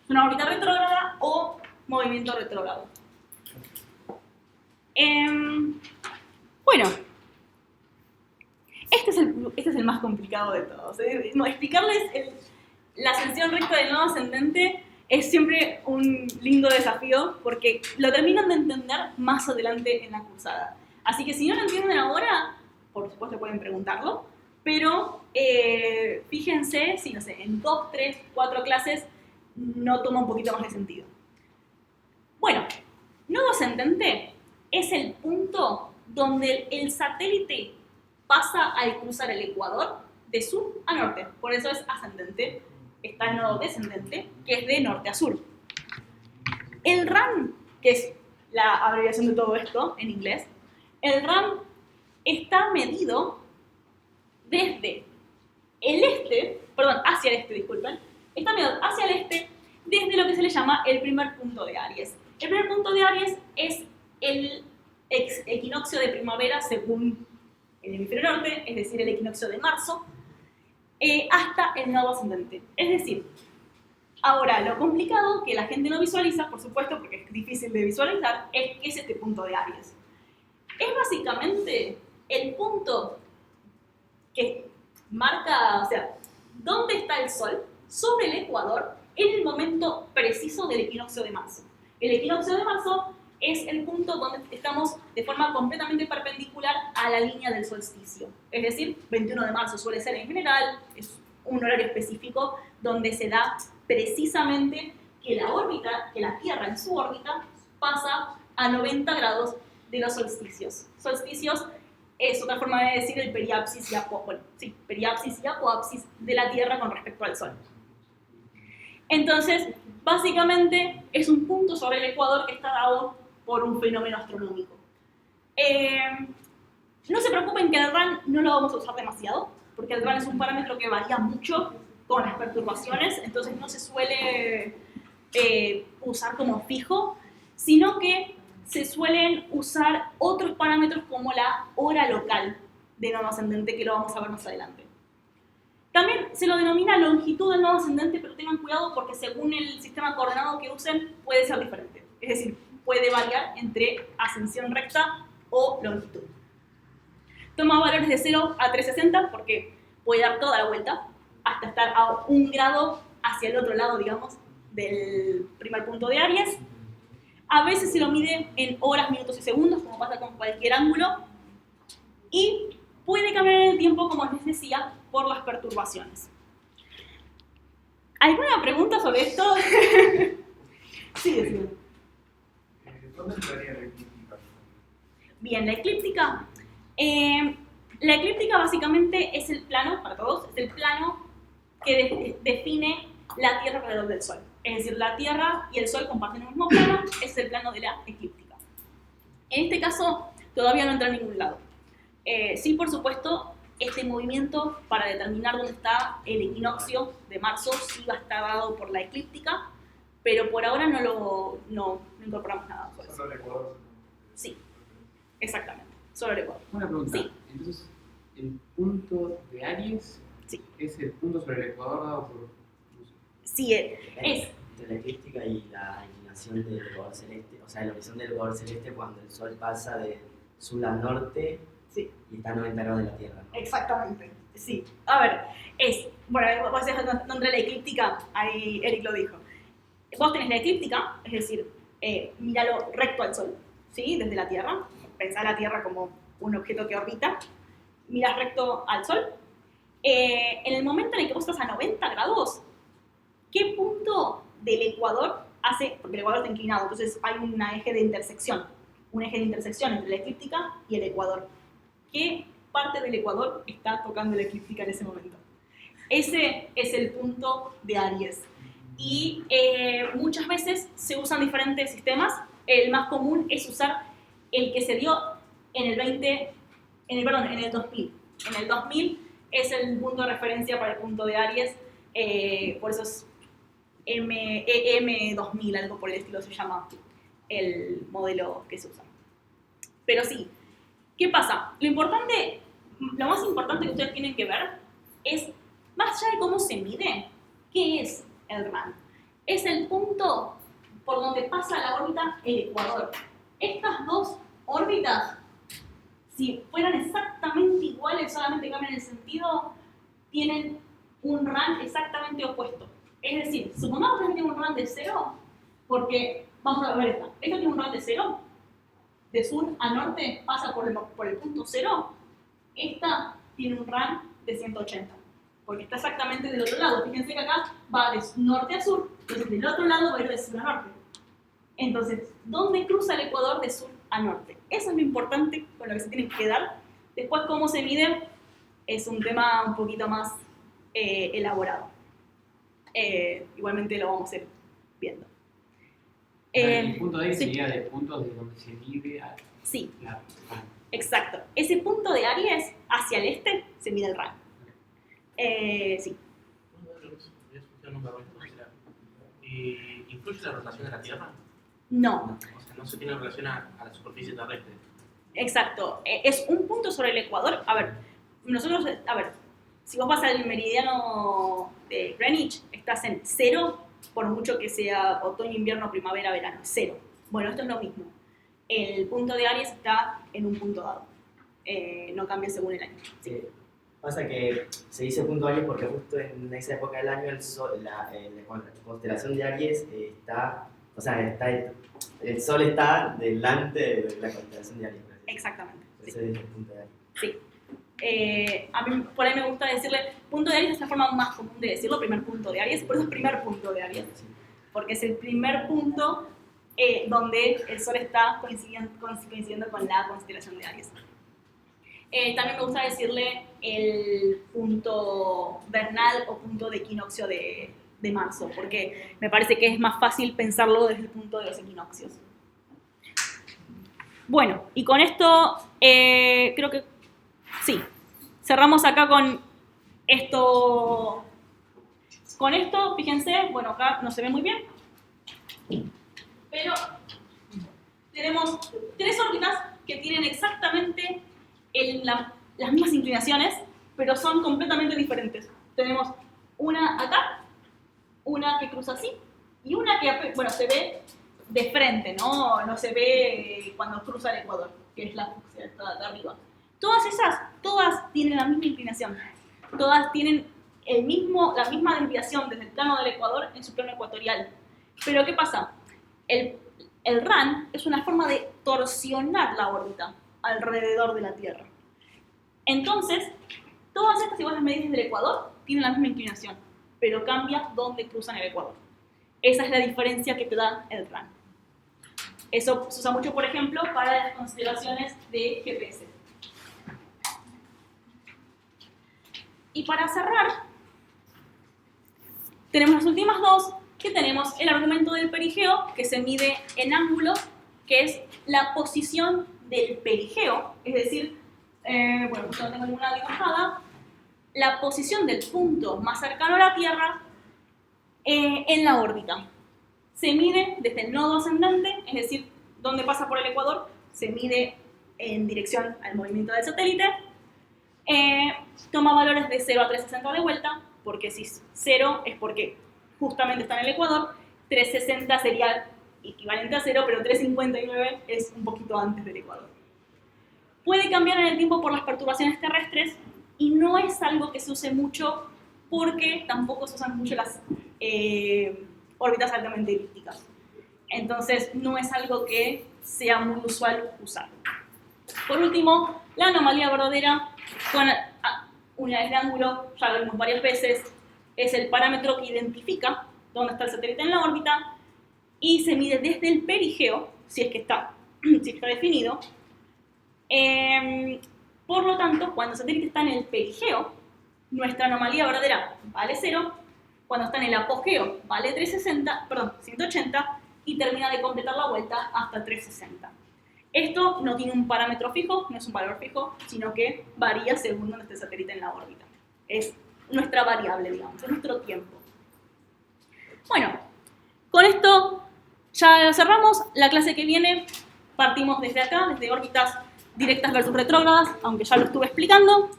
Es una órbita retrógrada o movimiento retrógrado. Bueno, este es el más complicado de todos. Explicarles la ascensión recta del nodo ascendente es siempre un lindo desafío porque lo terminan de entender más adelante en la cursada. Así que si no lo entienden ahora, por supuesto pueden preguntarlo, pero fíjense si, no sé, en 2, 3, 4 clases no toma un poquito más de sentido. Bueno, nodo ascendente es el punto donde el satélite pasa al cruzar el ecuador de sur a norte, por eso es ascendente. Está el nodo descendente, que es de norte a sur. El RAN, que es la abreviación de todo esto en inglés, el RAN está medido desde el este, hacia el este, disculpen, está medido hacia el este desde lo que se le llama el primer punto de Aries. El primer punto de Aries es el equinoccio de primavera según el hemisferio norte, es decir, el equinoccio de marzo, hasta el nodo ascendente. Es decir, ahora lo complicado que la gente no visualiza, por supuesto, porque es difícil de visualizar, es que es este punto de Aries. Es básicamente el punto que marca, o sea, dónde está el Sol sobre el ecuador en el momento preciso del equinoccio de marzo. El equinoccio de marzo es el punto donde estamos de forma completamente perpendicular a la línea del solsticio. Es decir, 21 de marzo suele ser en general, es un horario específico donde se da precisamente que la Tierra en su órbita pasa a 90 grados de los solsticios. Solsticios es otra forma de decir el periapsis y apoapsis de la Tierra con respecto al Sol. Entonces, básicamente es un punto sobre el ecuador que está dado por un fenómeno astronómico. No se preocupen que el RAN no lo vamos a usar demasiado, porque el RAN es un parámetro que varía mucho con las perturbaciones, entonces no se suele usar como fijo, sino que se suelen usar otros parámetros como la hora local de nodo ascendente, que lo vamos a ver más adelante. También se lo denomina longitud del nodo ascendente, pero tengan cuidado porque según el sistema coordenado que usen puede ser diferente. Es decir, puede variar entre ascensión recta o longitud. Toma valores de 0 a 360 porque puede dar toda la vuelta hasta estar a 1 grado hacia el otro lado, digamos, del primer punto de Aries. A veces se lo mide en horas, minutos y segundos, como pasa con cualquier ángulo. Y puede cambiar en el tiempo, como les decía, por las perturbaciones. ¿Alguna pregunta sobre esto? Sí, decime. ¿Dónde estaría la eclíptica? Bien, la eclíptica. La eclíptica básicamente es el plano, para todos, es el plano que define la Tierra alrededor del Sol. Es decir, la Tierra y el Sol comparten el mismo plano, es el plano de la eclíptica. En este caso, todavía no entra en ningún lado. Sí, por supuesto, este movimiento para determinar dónde está el equinoccio de marzo sí va a estar dado por la eclíptica, pero por ahora no incorporamos nada sobre eso. Solo el Ecuador. Sí, exactamente, solo el Ecuador. Una pregunta. Sí. Entonces, el punto de Aries Sí. es el punto sobre el Ecuador dado por... Sí, es. Entre la eclíptica y la inclinación del Ecuador celeste, o sea, el horizonte del Ecuador celeste cuando el Sol pasa de sur a norte Sí. y está a 90 grados de la Tierra, ¿no? Exactamente, sí. A ver, bueno, vos decís dónde la eclíptica, ahí Eric lo dijo. Vos tenés la eclíptica, es decir, míralo recto al Sol, ¿sí? Desde la Tierra, pensá la Tierra como un objeto que orbita, mirás recto al Sol. En el momento en el que vos estás a 90 grados, ¿qué punto del ecuador hace? Porque el ecuador está inclinado, entonces hay un eje de intersección entre la eclíptica y el ecuador. ¿Qué parte del ecuador está tocando la eclíptica en ese momento? Ese es el punto de Aries. Y muchas veces se usan diferentes sistemas. El más común es usar el que se dio en el 2000. En el 2000 es el punto de referencia para el punto de Aries, por eso es EM2000, algo por el estilo se llama el modelo que se usa. Pero sí, ¿qué pasa? Lo más importante que ustedes tienen que ver es, más allá de cómo se mide, ¿qué es el RAN? Es el punto por donde pasa la órbita el ecuador. Estas dos órbitas, si fueran exactamente iguales, solamente cambian el sentido, tienen un RAN exactamente opuesto. Es decir, supongamos que este tiene un RAN de 0, porque, vamos a ver esta tiene un RAN de 0, de sur a norte pasa por el punto 0, esta tiene un RAN de 180, porque está exactamente del otro lado. Fíjense que acá va de norte a sur, entonces del otro lado va a ir de sur a norte. Entonces, ¿dónde cruza el ecuador de sur a norte? Eso es lo importante con lo que se tienen que quedar. Después, cómo se mide es un tema un poquito más elaborado. Igualmente lo vamos a ir viendo. El punto de Aries sí. sería de puntos de donde se mide a Sí, la... exacto. Ese punto de Aries hacia el este se mide el RAN. Sí. ¿Y influye la rotación de la Tierra? No, O sea, no se tiene relación a la superficie terrestre. exacto. Es un punto sobre el ecuador. A ver, si vos vas al meridiano de Greenwich, estás en 0, por mucho que sea otoño, invierno, primavera, verano. 0. Bueno, esto es lo mismo. El punto de Aries está en un punto dado. No cambia según el año. Sí. Pasa que se dice punto Aries porque justo en esa época del año el Sol, la constelación de Aries está, o sea, el Sol está delante de la constelación de Aries. Exactamente. Por eso dice punto de Aries. Sí. A mí por ahí me gusta decirle, punto de Aries es la forma más común de decirlo, primer punto de Aries, por eso es primer punto de Aries, porque es el primer punto donde el Sol está coincidiendo con la constelación de Aries. También me gusta decirle el punto vernal o punto de equinoccio de marzo, porque me parece que es más fácil pensarlo desde el punto de los equinoccios. Bueno, y con esto creo que sí, cerramos acá con esto. Con esto, fíjense, bueno, acá no se ve muy bien, pero tenemos 3 órbitas que tienen exactamente las mismas inclinaciones, pero son completamente diferentes. Tenemos una acá, una que cruza así, y una que, bueno, se ve de frente, no se ve cuando cruza el ecuador, que es la fucsia de arriba. Todas tienen la misma inclinación, todas tienen la misma desviación desde el plano del ecuador en su plano ecuatorial. Pero ¿qué pasa? El RAN es una forma de torsionar la órbita alrededor de la Tierra. Entonces, todas estas, si vos las medís desde el ecuador, tienen la misma inclinación, pero cambia dónde cruzan el ecuador. Esa es la diferencia que te da el RAN. Eso se usa mucho, por ejemplo, para las consideraciones de GPS. Y para cerrar, tenemos las últimas dos, que tenemos el argumento del perigeo, que se mide en ángulo, que es la posición del perigeo, es decir, bueno, yo no tengo ninguna dibujada, la posición del punto más cercano a la Tierra en la órbita. Se mide desde el nodo ascendente, es decir, donde pasa por el ecuador, se mide en dirección al movimiento del satélite, toma valores de 0 a 360 de vuelta, porque si 0 es porque justamente está en el ecuador, 360 sería equivalente a 0, pero 359 es un poquito antes del ecuador. Puede cambiar en el tiempo por las perturbaciones terrestres y no es algo que se use mucho porque tampoco se usan mucho las órbitas altamente elípticas. Entonces no es algo que sea muy usual usar. Por último, la anomalía verdadera con unidades de ángulo, ya lo vimos varias veces, es el parámetro que identifica dónde está el satélite en la órbita y se mide desde el perigeo, si es que está definido. Por lo tanto, cuando el satélite está en el perigeo, nuestra anomalía verdadera vale 0, cuando está en el apogeo vale 180 y termina de completar la vuelta hasta 360. Esto no tiene un parámetro fijo, no es un valor fijo, sino que varía según donde esté el satélite en la órbita. Es nuestra variable, digamos, es nuestro tiempo. Bueno, con esto ya cerramos. La clase que viene partimos desde acá, desde órbitas directas versus retrógradas, aunque ya lo estuve explicando,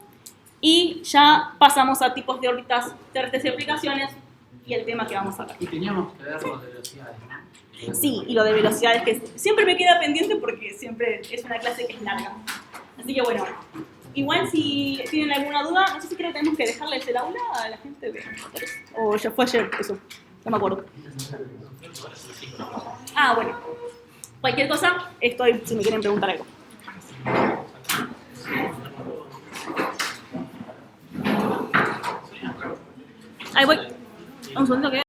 y ya pasamos a tipos de órbitas terrestres y aplicaciones y el tema que vamos a ver. Y teníamos que ver lo de velocidades, ¿no? Sí, y lo de velocidades que siempre me queda pendiente porque siempre es una clase que es larga. Así que bueno, igual si tienen alguna duda, no sé si creo que tenemos que dejarles el aula a la gente de motores. O ya fue ayer, eso, no me acuerdo. Ah, bueno. Cualquier cosa, estoy si me quieren preguntar algo. Ahí voy. Un segundo que...